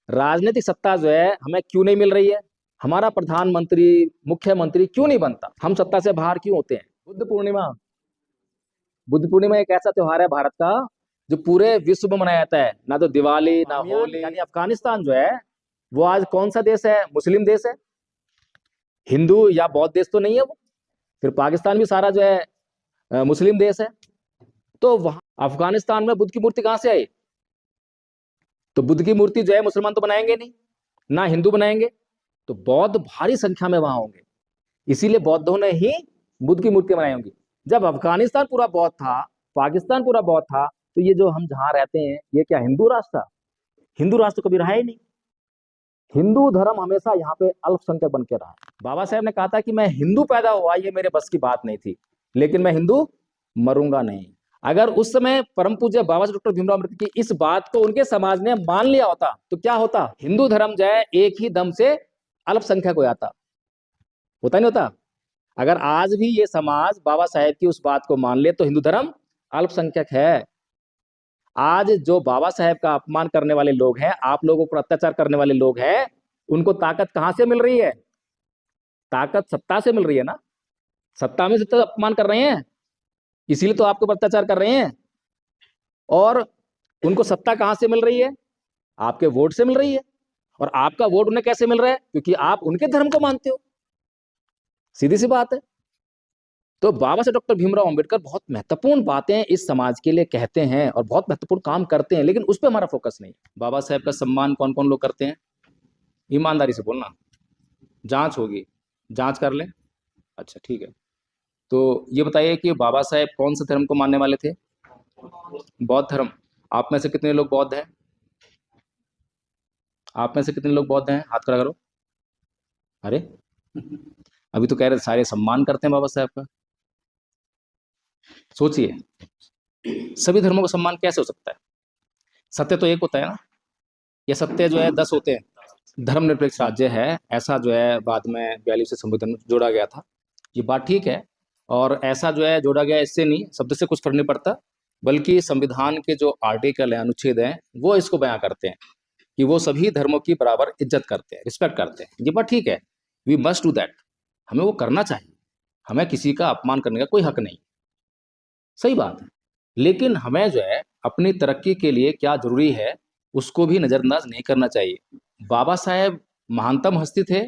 राजनीतिक सत्ता जो है हमें क्यों नहीं मिल रही है, हमारा प्रधानमंत्री मुख्यमंत्री क्यों नहीं बनता, हम सत्ता से बाहर क्यों होते हैं। बुद्ध पूर्णिमा एक ऐसा त्योहार है भारत का जो पूरे विश्व में मनाया जाता है। ना तो दिवाली ना होली। यानी अफगानिस्तान जो है वो आज कौन सा देश है, मुस्लिम देश है, हिंदू या बौद्ध देश तो नहीं है वो। फिर पाकिस्तान भी सारा जो है मुस्लिम देश है। तो वहां अफगानिस्तान में बुद्ध की मूर्ति कहां से आई। तो बुद्ध की मूर्ति जो है मुसलमान तो बनाएंगे नहीं, ना हिंदू बनाएंगे, तो बौद्ध भारी संख्या में वहां होंगे, इसीलिए बौद्धों ने ही बुद्ध की मूर्ति बनाई होंगी। जब अफगानिस्तान पूरा बौद्ध था, पाकिस्तान पूरा बौद्ध था, तो ये जो हम जहां रहते हैं ये क्या हिंदू राष्ट्र था? हिंदू राष्ट्र तो कभी रहा ही नहीं। हिंदू धर्म हमेशा यहाँ पे अल्पसंख्यक बन के रहा। बाबा साहेब ने कहा था कि मैं हिंदू पैदा हुआ ये मेरे बस की बात नहीं थी, लेकिन मैं हिंदू मरूंगा नहीं। अगर उस समय परम पूज्य बाबा डॉक्टर भीमराव अम्बेडकर की इस बात को उनके समाज ने मान लिया होता तो क्या होता, हिंदू धर्म जो है एक ही दम से अल्पसंख्यक हो जाता, होता नहीं होता। अगर आज भी ये समाज बाबा साहेब की उस बात को मान ले तो हिंदू धर्म अल्पसंख्यक है। आज जो बाबा साहेब का अपमान करने वाले लोग हैं, आप लोगों पर अत्याचार करने वाले लोग हैं, उनको ताकत कहां से मिल रही है? ताकत सत्ता से मिल रही है ना। सत्ता में से तो अपमान कर रहे हैं, इसीलिए तो आपके ऊपर अत्याचार कर रहे हैं। और उनको सत्ता कहां से मिल रही है? आपके वोट से मिल रही है। और आपका वोट उन्हें कैसे मिल रहा है? क्योंकि आप उनके धर्म को मानते हो, सीधी सी बात है। तो बाबा साहब डॉक्टर भीमराव अंबेडकर बहुत महत्वपूर्ण बातें इस समाज के लिए कहते हैं और बहुत महत्वपूर्ण काम करते हैं, लेकिन उस पर हमारा फोकस नहीं। बाबा साहब का सम्मान कौन कौन लोग करते हैं? ईमानदारी से बोलना, जांच होगी, जांच कर लें। अच्छा ठीक है, तो ये बताइए कि बाबा साहेब कौन से धर्म को मानने वाले थे? बौद्ध धर्म। आप में से कितने लोग बौद्ध हैं? आप में से कितने लोग बौद्ध हैं? हाथ खड़ा करो। अरे अभी तो कह रहे सारे सम्मान करते हैं बाबा साहब का। सोचिए, सभी धर्मों का सम्मान कैसे हो सकता है? सत्य तो एक होता है ना, ये सत्य जो है 10 होते हैं। धर्मनिरपेक्ष राज्य है ऐसा जो है बाद में 42वें संविधान में जोड़ा गया था, ये बात ठीक है। और ऐसा जो है जोड़ा गया इससे नहीं, शब्द से कुछ फर्क नहीं पड़ता, बल्कि संविधान के जो आर्टिकल हैं, अनुच्छेद हैं, वो इसको बयां करते हैं कि वो सभी धर्मों की बराबर इज्जत करते हैं, रिस्पेक्ट करते हैं। ये बात ठीक है, वी मस्ट डू दैट, हमें वो करना चाहिए। हमें किसी का अपमान करने का कोई हक नहीं, सही बात है। लेकिन हमें जो है अपनी तरक्की के लिए क्या जरूरी है उसको भी नजरअंदाज नहीं करना चाहिए। बाबा साहेब महानतम हस्ती थे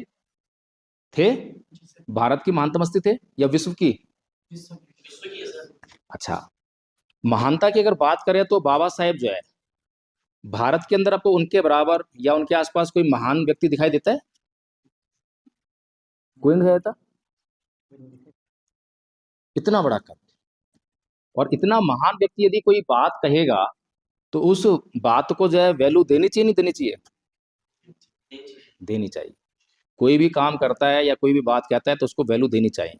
भारत की महानतम हस्ती थे या विश्व की? अच्छा, महानता की अगर बात करें तो बाबा साहेब जो है भारत के अंदर आपको उनके बराबर या उनके आसपास कोई महान व्यक्ति दिखाई देता है? कोई नहीं दिखाई देता। इतना बड़ा कद और इतना महान व्यक्ति यदि कोई बात कहेगा तो उस बात को जो है वैल्यू देनी चाहिए नहीं देनी चाहिए? देनी चाहिए। कोई भी काम करता है या कोई भी बात कहता है तो उसको वैल्यू देनी चाहिए।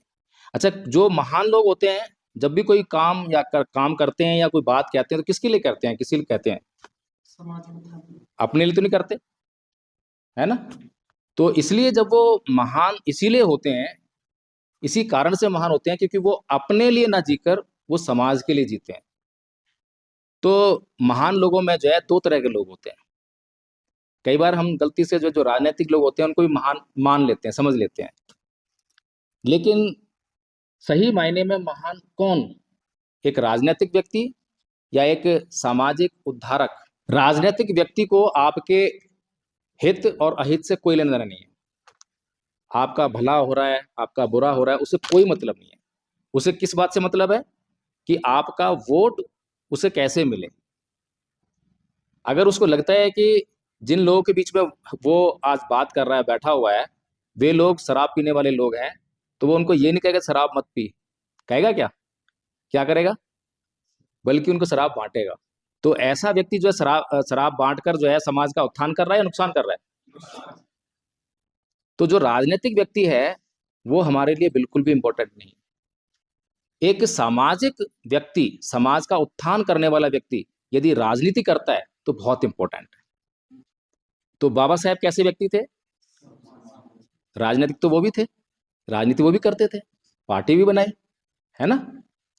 अच्छा, जो महान लोग होते हैं जब भी कोई काम या काम करते हैं या कोई बात कहते हैं तो किसके लिए करते हैं, किसी लिए कहते हैं? अपने लिए तो नहीं करते, है ना। तो इसलिए जब वो महान इसीलिए होते हैं, इसी कारण से महान होते हैं क्योंकि वो अपने लिए ना जीकर वो समाज के लिए जीते हैं। तो महान लोगों में जो है दो तरह के लोग होते हैं। कई बार हम गलती से जो जो राजनीतिक लोग होते हैं उनको भी महान मान लेते हैं, समझ लेते हैं, लेकिन सही मायने में महान कौन? एक राजनीतिक व्यक्ति या एक सामाजिक उद्धारक? राजनीतिक व्यक्ति को आपके हित और अहित से कोई लेना देना नहीं है। आपका भला हो रहा है, आपका बुरा हो रहा है, उससे कोई मतलब नहीं है। उसे किस बात से मतलब है कि आपका वोट उसे कैसे मिले। अगर उसको लगता है कि जिन लोगों के बीच में वो आज बात कर रहा है, बैठा हुआ है, वे लोग शराब पीने वाले लोग हैं, तो वो उनको ये नहीं कहेगा शराब मत पी, कहेगा क्या? क्या करेगा? बल्कि उनको शराब बांटेगा। तो ऐसा व्यक्ति जो है शराब बांटकर जो है समाज का उत्थान कर रहा है या नुकसान कर रहा है? तो जो राजनीतिक व्यक्ति है वो हमारे लिए बिल्कुल भी इंपॉर्टेंट नहीं। एक सामाजिक व्यक्ति, समाज का उत्थान करने वाला व्यक्ति यदि राजनीति करता है तो बहुत इंपॉर्टेंट है। तो बाबा साहेब कैसे व्यक्ति थे? राजनीतिक तो वो भी थे, राजनीति वो भी करते थे, पार्टी भी बनाई, है ना।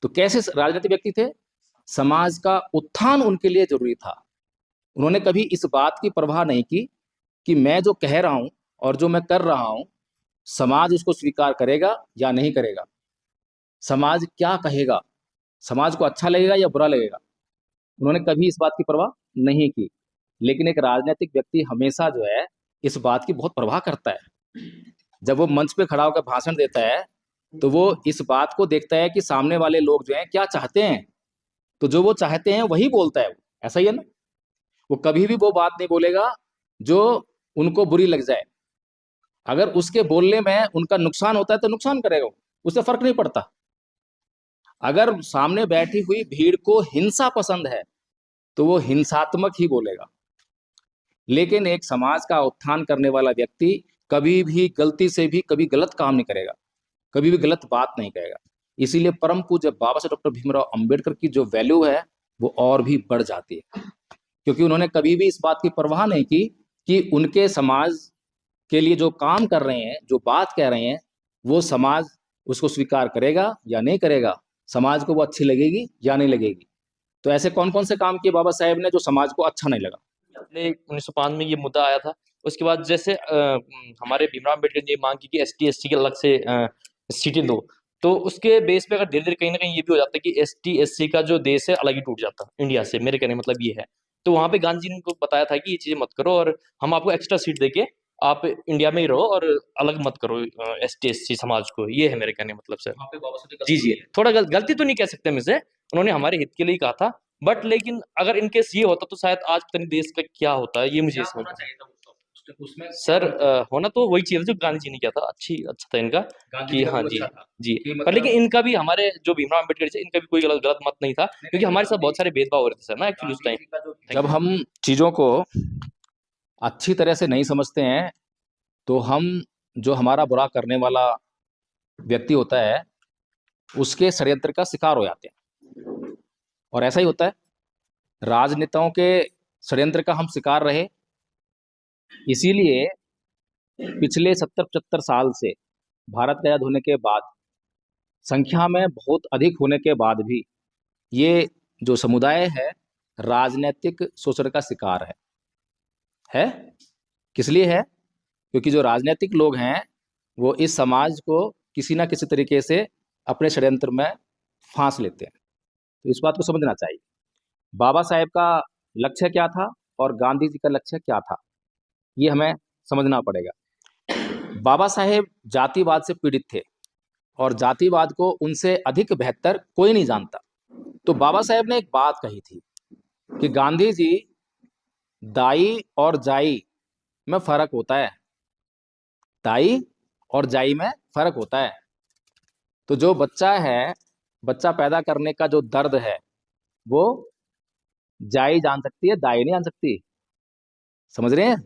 तो कैसे राजनीतिक व्यक्ति थे? समाज का उत्थान उनके लिए जरूरी था। उन्होंने कभी इस बात की परवाह नहीं की कि मैं जो कह रहा हूं और जो मैं कर रहा हूं, समाज उसको स्वीकार करेगा या नहीं करेगा, समाज क्या कहेगा, समाज को अच्छा लगेगा या बुरा लगेगा। उन्होंने कभी इस बात की परवाह नहीं की। लेकिन एक राजनीतिक व्यक्ति हमेशा जो है इस बात की बहुत परवाह करता है। जब वो मंच पे खड़ा होकर भाषण देता है तो वो इस बात को देखता है कि सामने वाले लोग जो हैं क्या चाहते हैं, तो जो वो चाहते हैं वही बोलता है। ऐसा ही है ना। वो कभी भी वो बात नहीं बोलेगा जो उनको बुरी लग जाए। अगर उसके बोलने में उनका नुकसान होता है तो नुकसान करेगा वो, उससे फर्क नहीं पड़ता। अगर सामने बैठी हुई भीड़ को हिंसा पसंद है तो वो हिंसात्मक ही बोलेगा। लेकिन एक समाज का उत्थान करने वाला व्यक्ति कभी भी गलती से भी कभी गलत काम नहीं करेगा, कभी भी गलत बात नहीं कहेगा। इसीलिए परम पूज्य बाबा साहब डॉक्टर भीमराव अंबेडकर की जो वैल्यू है वो और भी बढ़ जाती है, क्योंकि उन्होंने कभी भी इस बात की परवाह नहीं की कि उनके समाज के लिए जो काम कर रहे हैं, जो बात कह रहे हैं, वो समाज उसको स्वीकार करेगा या नहीं करेगा, समाज को वो अच्छी लगेगी या नहीं लगेगी। तो ऐसे कौन कौन से काम किए बाबा साहेब ने जो समाज को अच्छा नहीं लगा। पहले 1905 में ये मुद्दा आया था। उसके बाद जैसे हमारे भीमराव अम्बेडकर ने मांग की कि एसटी एससी के अलग से सीटें दो, तो उसके बेस पे अगर धीरे धीरे कहीं ना कहीं ये भी हो जाता है कि एसटी एससी का जो देश है अलग ही टूट जाता इंडिया से। मेरे कहने का मतलब ये है। तो वहां पे गांधी जी ने उनको बताया था कि ये चीजें मत करो और हम आपको एक्स्ट्रा सीट देके आप इंडिया में ही रहो और अलग मत करो एसटी एससी समाज को। ये है मेरे कहने का मतलब सर। जी जी, थोड़ा गलती तो नहीं कह सकते हम इसे, उन्होंने हमारे हित के लिए ही कहा था। बट लेकिन अगर इनकेस ये होता तो शायद आज पता नहीं देश का क्या होता है, ये मुझे समझ उसमें सर होना तो वही चाहिए जो गांधी जी ने किया था। अच्छा था इनका कि हाँ जी जी। पर लेकिन इनका भी हमारे जो भीमराव अम्बेडकर थे इनका भी कोई गलत गलत मत नहीं था, क्योंकि हमारे साथ बहुत सारे भेदभाव हो रहे थे सर ना एक्चुअली उस टाइम। जब हम चीजों को अच्छी तरह से नहीं समझते हैं तो हम, जो हमारा बुरा करने वाला व्यक्ति होता है, उसके षड्यंत्र का शिकार हो जाते हैं। और ऐसा ही होता है, राजनेताओं के षड्यंत्र का हम शिकार रहे। इसीलिए पिछले 70-75 साल से भारत का आजाद होने के बाद, संख्या में बहुत अधिक होने के बाद भी, ये जो समुदाय है राजनीतिक शोषण का शिकार है। किस लिए है? क्योंकि जो राजनीतिक लोग हैं वो इस समाज को किसी ना किसी तरीके से अपने षड्यंत्र में फांस लेते हैं। तो इस बात को समझना चाहिए, बाबा साहेब का लक्ष्य क्या था और गांधी जी का लक्ष्य क्या था, ये हमें समझना पड़ेगा। बाबा साहेब जातिवाद से पीड़ित थे और जातिवाद को उनसे अधिक बेहतर कोई नहीं जानता। तो बाबा साहेब ने एक बात कही थी कि गांधी जी, दाई और जाई में फर्क होता है, दाई और जाई में फर्क होता है। तो जो बच्चा है, बच्चा पैदा करने का जो दर्द है वो जाई जान सकती है, दाई नहीं जान सकती। समझ रहे हैं?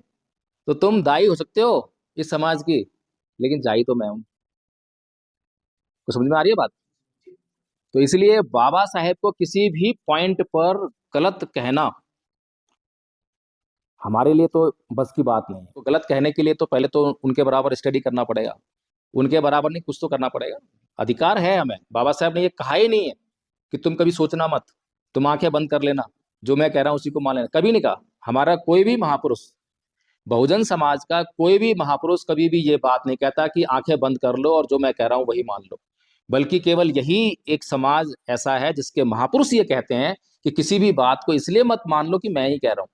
तो तुम दाई हो सकते हो इस समाज की, लेकिन जाई तो मैं हूं। तो समझ में आ रही है बात? तो इसलिए बाबा साहेब को किसी भी पॉइंट पर गलत कहना हमारे लिए तो बस की बात नहीं है। तो गलत कहने के लिए तो पहले तो उनके बराबर स्टडी करना पड़ेगा, उनके बराबर नहीं कुछ तो करना पड़ेगा। अधिकार है हमें, बाबा साहब ने ये कहा ही नहीं है कि तुम कभी सोचना मत, तुम आंखें बंद कर लेना, जो मैं कह रहा हूं उसी को मान लेना, कभी नहीं कहा। हमारा कोई भी महापुरुष, बहुजन समाज का कोई भी महापुरुष कभी भी ये बात नहीं कहता कि आंखें बंद कर लो और जो मैं कह रहा हूं वही मान लो। बल्कि केवल यही एक समाज ऐसा है जिसके महापुरुष ये कहते हैं कि किसी भी बात को इसलिए मत मान लो कि मैं ही कह रहा हूं,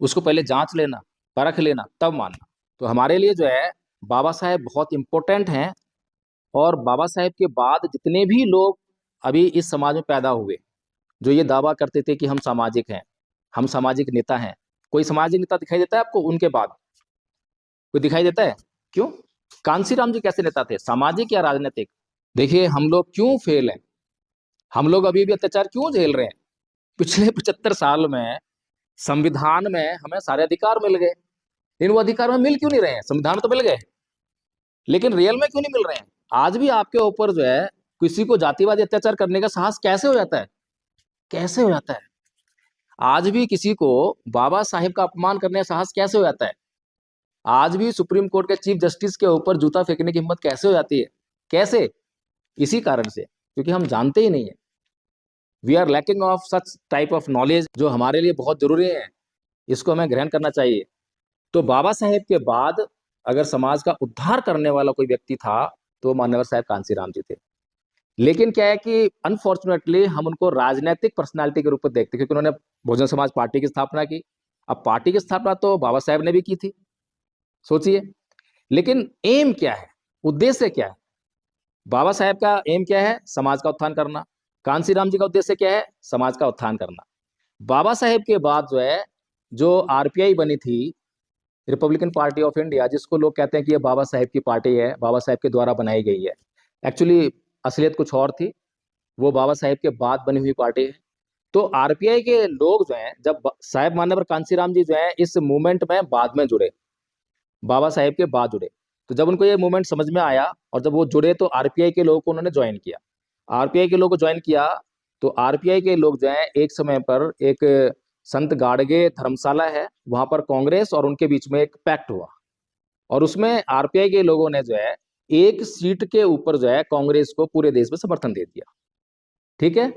उसको पहले जांच लेना, परख लेना, तब मानना। तो हमारे लिए जो है बाबा साहेब बहुत इंपॉर्टेंट हैं। और बाबा साहेब के बाद जितने भी लोग अभी इस समाज में पैदा हुए जो ये दावा करते थे कि हम सामाजिक हैं, हम सामाजिक नेता हैं, कोई सामाजिक नेता दिखाई देता है आपको उनके बाद? कोई दिखाई देता है? क्यों? कांसीराम जी कैसे नेता थे, सामाजिक या राजनीतिक? देखिए हम लोग क्यों फेल हैं, हम लोग अभी भी अत्याचार क्यों झेल रहे हैं? पिछले 75 साल में संविधान में हमें सारे अधिकार मिल गए, लेकिन वो अधिकार हमें मिल क्यों नहीं रहे हैं? संविधान में तो मिल गए, लेकिन रियल में क्यों नहीं मिल रहे हैं? आज भी आपके ऊपर जो है किसी को जातिवादी अत्याचार करने का साहस कैसे हो जाता है? कैसे हो जाता है? आज भी किसी को बाबा साहेब का अपमान करने का साहस कैसे हो जाता है? आज भी सुप्रीम कोर्ट के चीफ जस्टिस के ऊपर जूता फेंकने की हिम्मत कैसे हो जाती है? कैसे? इसी कारण से, क्योंकि हम जानते ही नहीं है। We are lacking of such type of knowledge जो हमारे लिए बहुत जरूरी है, इसको हमें ग्रहण करना चाहिए। तो बाबा साहेब के बाद अगर समाज का उद्धार करने वाला कोई व्यक्ति था तो वो मान्यवर साहब कांसीराम जी थे। लेकिन क्या है कि अनफॉर्चुनेटली हम उनको राजनीतिक पर्सनालिटी के रूप में देखते हैं, क्योंकि उन्होंने बहुजन समाज पार्टी की स्थापना की। अब पार्टी की स्थापना तो बाबा साहेब ने भी की थी, सोचिए। लेकिन एम क्या है, उद्देश्य क्या है? बाबा साहेब का एम क्या है? समाज का उत्थान करना। कांसीराम जी का उद्देश्य क्या है? समाज का उत्थान करना। बाबा साहेब के बाद जो है, जो आरपीआई बनी थी, रिपब्लिकन पार्टी ऑफ इंडिया, जिसको लोग कहते हैं कि ये बाबा साहेब की पार्टी है, बाबा साहेब के द्वारा बनाई गई है, एक्चुअली असलियत कुछ और थी। वो बाबा साहेब के बाद बनी हुई पार्टी है। तो आरपीआई के लोग जो हैं, जब साहेब मान्यवर कांसीराम जी जो है इस मूवमेंट में बाद में जुड़े, बाबा साहेब के बाद जुड़े, तो जब उनको ये मूवमेंट समझ में आया और जब वो जुड़े तो आरपीआई के लोगों को उन्होंने ज्वाइन किया। आरपीआई के लोगों को ज्वाइन किया तो आरपीआई के लोग जो है, एक समय पर एक संत गाडगे धर्मशाला है, वहां पर कांग्रेस और उनके बीच में एक पैक्ट हुआ, और उसमें आरपीआई के लोगों ने जो है एक सीट के ऊपर जो है कांग्रेस को पूरे देश में समर्थन दे दिया। ठीक है,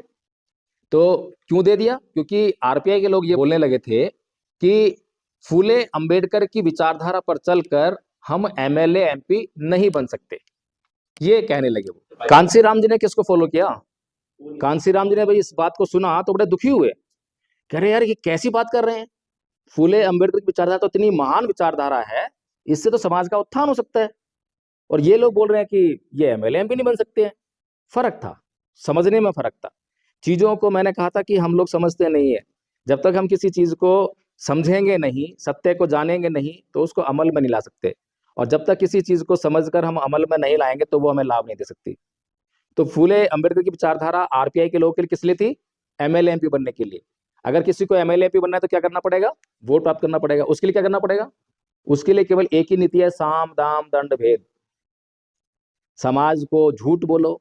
तो क्यों दे दिया? क्योंकि आरपीआई के लोग ये बोलने लगे थे कि फूले अंबेडकर की विचारधारा पर चलकर हम एमएलए एमपी नहीं बन सकते, ये कहने लगे वो। कांसीराम जी ने किसको फॉलो किया? कांसीराम जी ने भाई इस बात को सुना तो बड़े दुखी हुए, कह रहे यार ये कैसी बात कर रहे हैं, फूले अंबेडकर की विचारधारा तो इतनी महान विचारधारा है, इससे तो समाज का उत्थान हो सकता है, और ये लोग बोल रहे हैं कि ये एमएलए एमपी नहीं बन सकते हैं। फर्क था, समझने में फर्क था। चीजों को मैंने कहा था कि हम लोग समझते नहीं है, जब तक हम किसी चीज को समझेंगे नहीं, सत्य को जानेंगे नहीं, तो उसको अमल में नहीं ला सकते, और जब तक किसी चीज को समझकर हम अमल में नहीं लाएंगे तो वो हमें लाभ नहीं दे सकती। तो फूले अंबेडकर की विचारधारा आरपीआई के लोगों के लिए किस लिए थी? एमएलए एमपी बनने के लिए। अगर किसी को एमएलए एमपी बनना है तो क्या करना पड़ेगा? वोट प्राप्त करना पड़ेगा। उसके लिए क्या करना पड़ेगा? उसके लिए केवल एक ही नीति है, साम दाम दंड भेद। समाज को झूठ बोलो,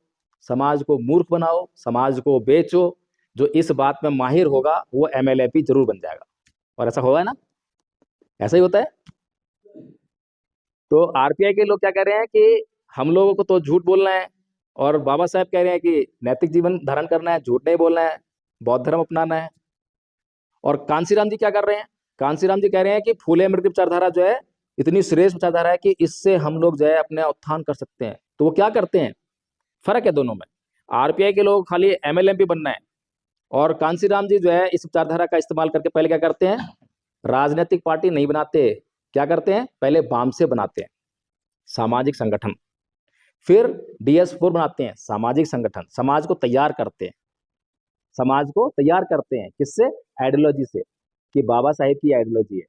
समाज को मूर्ख बनाओ, समाज को बेचो, जो इस बात में माहिर होगा वो एमएलए एमपी जरूर बन जाएगा। और ऐसा होगा ना, ऐसा ही होता है। तो आरपीआई के लोग क्या कह रहे हैं कि हम लोगों को तो झूठ बोलना है, और बाबा साहब कह रहे हैं कि नैतिक जीवन धारण करना है, झूठ नहीं बोलना है, बौद्ध धर्म अपनाना है। और कांसीराम जी क्या कर रहे हैं? कांसीराम जी कह रहे हैं कि फूले अमृत की विचारधारा जो है इतनी श्रेष्ठ विचारधारा है कि इससे हम लोग जो है अपने उत्थान कर सकते हैं। तो वो क्या करते हैं? फर्क है दोनों में। आरपीआई के लोग खाली एमएलएमपी बनना है, और कांसीराम जी जो है इस विचारधारा का इस्तेमाल करके पहले क्या करते हैं? राजनीतिक पार्टी नहीं बनाते, क्या करते हैं? पहले बाम से बनाते हैं, सामाजिक संगठन। फिर DS4 बनाते हैं, सामाजिक संगठन। समाज को तैयार करते हैं, समाज को तैयार करते हैं किससे? आइडियोलॉजी से, कि बाबा साहेब की आइडियोलॉजी है।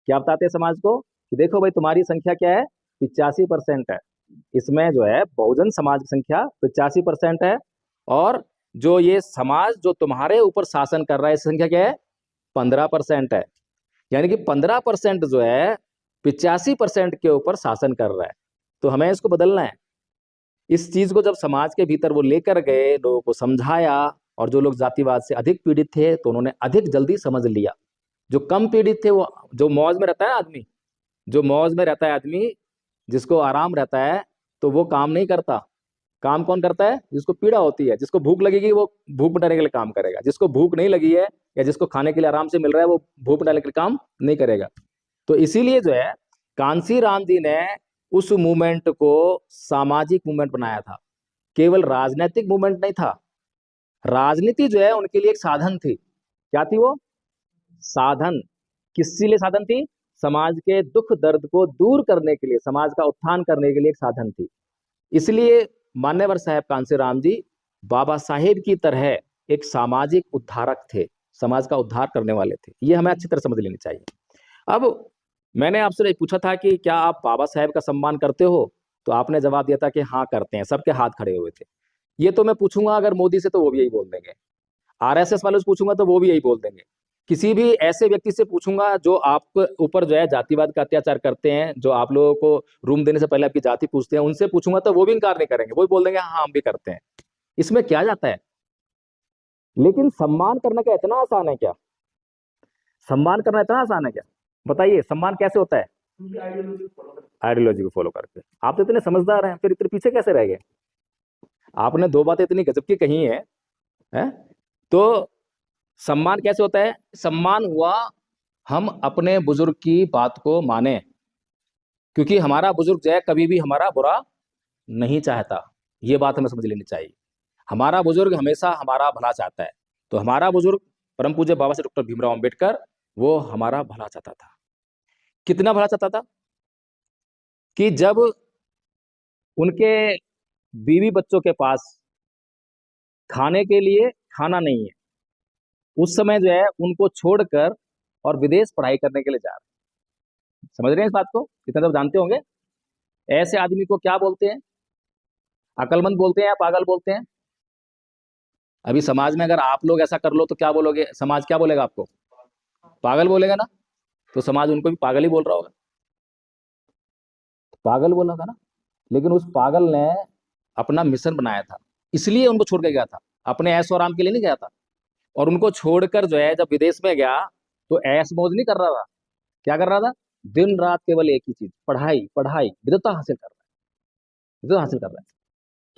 क्या बताते हैं समाज को? कि देखो भाई तुम्हारी संख्या क्या है? 85% है, इसमें जो है बहुजन समाज की संख्या 85% है, और जो ये समाज जो तुम्हारे ऊपर शासन कर रहा है इसकी संख्या क्या है? 15% है। यानी कि 15% जो है 85% के ऊपर शासन कर रहा है। तो हमें इसको बदलना है। इस चीज को जब समाज के भीतर वो लेकर गए, लोगों को समझाया, और जो लोग जातिवाद से अधिक पीड़ित थे तो उन्होंने अधिक जल्दी समझ लिया। जो कम पीड़ित थे, वो जो मौज में रहता है आदमी, जो मौज में रहता है आदमी, जिसको आराम रहता है, तो वो काम नहीं करता। काम कौन करता है? जिसको पीड़ा होती है, जिसको भूख लगेगी वो भूख मिटाने के लिए काम करेगा, जिसको भूख नहीं लगी है या जिसको खाने के लिए आराम से मिल रहा है वो भूख मिटाने के लिए काम नहीं करेगा। तो इसीलिए जो है कांसीराम जी ने उस मूवमेंट को सामाजिक मूवमेंट बनाया था, केवल राजनीतिक मूवमेंट नहीं था। राजनीति जो है उनके लिए एक साधन थी। क्या थी वो? साधन। किसके लिए साधन थी? समाज के दुख दर्द को दूर करने के लिए, समाज का उत्थान करने के लिए एक साधन थी। इसलिए मान्यवर साहब कांसीराम जी बाबा साहेब की तरह एक सामाजिक उद्धारक थे, समाज का उद्धार करने वाले थे। ये हमें अच्छी तरह समझ लेनी चाहिए। अब मैंने आपसे पूछा था कि क्या आप बाबा साहेब का सम्मान करते हो, तो आपने जवाब दिया था कि हाँ करते हैं, सबके हाथ खड़े हुए थे। ये तो मैं पूछूंगा अगर मोदी से तो वो भी यही बोल देंगे, आरएसएस वाले से पूछूंगा तो वो भी यही बोल देंगे, किसी भी ऐसे व्यक्ति से पूछूंगा जो आपके ऊपर जो है जातिवाद का अत्याचार करते हैं, जो आप लोगों को रूम देने से पहले आपकी जाति पूछते हैं, उनसे पूछूंगा तो वो भी इनकार नहीं करेंगे, वो भी बोल देंगे हाँ हम भी करते हैं। इसमें क्या जाता है? लेकिन सम्मान करना क्या इतना आसान है क्या? सम्मान करना इतना आसान है क्या? बताइए, सम्मान कैसे होता है? आइडियोलॉजी को फॉलो करके। आप तो इतने समझदार हैं, फिर इतने पीछे कैसे रह गए? आपने दो बातें इतनी गजब की कही हैं। तो सम्मान कैसे होता है? सम्मान हुआ हम अपने बुजुर्ग की बात को माने, क्योंकि हमारा बुजुर्ग जो है कभी भी हमारा बुरा नहीं चाहता। ये बात हमें समझ लेनी चाहिए। हमारा बुजुर्ग हमेशा हमारा भला चाहता है। तो हमारा बुजुर्ग परम पूज्य बाबा साहब डॉक्टर भीमराव अंबेडकर, वो हमारा भला चाहता था। कितना भला चाहता था कि जब उनके बीवी बच्चों के पास खाने के लिए खाना नहीं है, उस समय जो है उनको छोड़कर और विदेश पढ़ाई करने के लिए जा रहे हैं। समझ रहे हैं इस बात को? इतना तो जानते होंगे। ऐसे आदमी को क्या बोलते हैं? अकलमंद बोलते हैं या पागल बोलते हैं? अभी समाज में अगर आप लोग ऐसा कर लो तो क्या बोलोगे? समाज क्या बोलेगा आपको? पागल बोलेगा ना। तो समाज उनको भी पागल ही बोल रहा होगा, पागल बोला होगा ना। लेकिन उस पागल ने अपना मिशन बनाया था, इसलिए उनको छोड़ के गया था, अपने ऐश और आराम के लिए नहीं गया था। और उनको छोड़कर जो है जब विदेश में गया तो ऐश मौज नहीं कर रहा था। क्या कर रहा था? दिन रात केवल एक ही चीज, पढ़ाई पढ़ाई, विद्वता हासिल कर रहा है, विद्वता हासिल कर रहा है।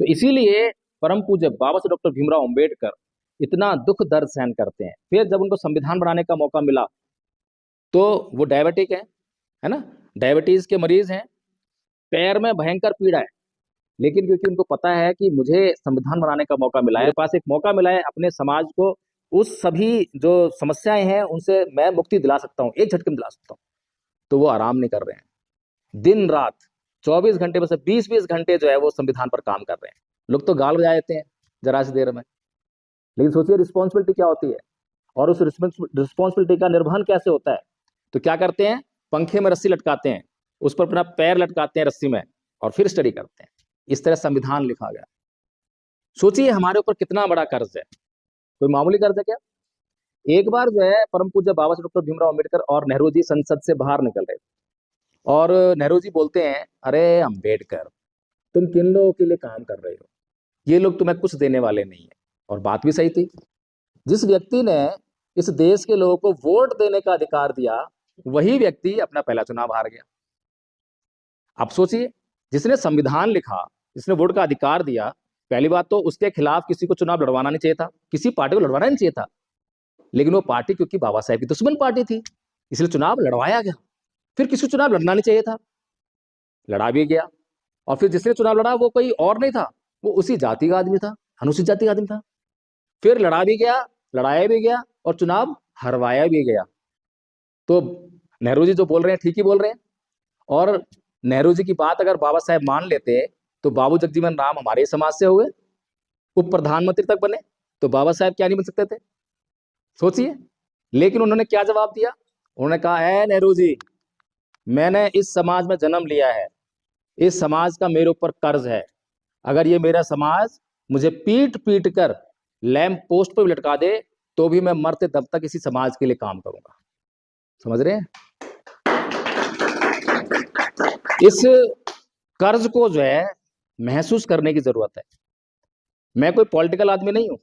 तो इसीलिए परम पूज्य बाबा साहब डॉक्टर भीमराव अंबेडकर इतना दुख दर्द सहन करते हैं। फिर जब उनको संविधान बनाने का मौका मिला तो वो डायबिटिक है ना, डायबिटीज के मरीज हैं, पैर में भयंकर पीड़ा है। लेकिन क्योंकि उनको पता है कि मुझे संविधान बनाने का मौका मिला है, मेरे पास एक मौका मिला है अपने समाज को उस सभी जो समस्याएं हैं उनसे मैं मुक्ति दिला सकता हूँ, एक झटके में दिला सकता हूँ। तो वो आराम नहीं कर रहे हैं, दिन रात 24 घंटे में से 20-20 घंटे जो है वो संविधान पर काम कर रहे हैं। लोग तो गाल बजा देते हैं जरा सी देर में, लेकिन सोचिए रिस्पॉन्सिबिलिटी क्या होती है और उस रिस्पॉन्सिबिलिटी का निर्वहन कैसे होता है। तो क्या करते हैं? पंखे में रस्सी लटकाते हैं, उस पर अपना पैर लटकाते हैं रस्सी में और फिर स्टडी करते हैं। इस तरह संविधान लिखा गया। सोचिए हमारे ऊपर कितना बड़ा कर्ज है, कोई मामूली कर्ज है क्या? एक बार जो है परम पूज्य बाबा साहब डॉक्टर भीमराव अंबेडकर और नेहरू जी संसद से बाहर निकल रहे थे और नेहरू जी बोलते हैं, अरे अंबेडकर, तुम किन लोगों के लिए काम कर रहे हो? ये लोग तुम्हें कुछ देने वाले नहीं है। और बात भी सही थी। जिस व्यक्ति ने इस देश के लोगों को वोट देने का अधिकार दिया, वही व्यक्ति अपना पहला चुनाव हार गया। अब सोचिए, जिसने संविधान लिखा, जिसने वोट का अधिकार दिया, पहली बात तो उसके खिलाफ किसी को चुनाव लड़वाना नहीं चाहिए था, किसी पार्टी को लड़वाना नहीं चाहिए था। लेकिन वो पार्टी क्योंकि बाबा साहेब की दुश्मन पार्टी थी, इसलिए चुनाव लड़वाया गया। फिर किसी को चुनाव लड़ना नहीं चाहिए था, लड़ा भी गया। और फिर जिसने चुनाव लड़ा वो कोई और नहीं था, वो उसी जाति का आदमी था, अनुसूचित जाति का आदमी था। फिर लड़ा भी गया, लड़ाया भी गया और चुनाव हरवाया भी गया। तो नेहरू जी जो बोल रहे हैं ठीक ही बोल रहे हैं। और नेहरू जी की बात अगर बाबा साहेब मान लेते तो बाबू जगजीवन राम हमारे समाज से हुए, उप प्रधानमंत्री तक बने, तो बाबा साहेब क्या नहीं बन सकते थे? सोचिए। लेकिन उन्होंने क्या जवाब दिया? उन्होंने कहा, है नेहरू जी, मैंने इस समाज में जन्म लिया है, इस समाज का मेरे ऊपर कर्ज है। अगर ये मेरा समाज मुझे पीट पीट कर लैंप पोस्ट पर भी लटका दे तो भी मैं मरते दम तक इसी समाज के लिए काम करूंगा। समझ रहे हैं? इस कर्ज को जो है महसूस करने की जरूरत है। मैं कोई पॉलिटिकल आदमी नहीं हूं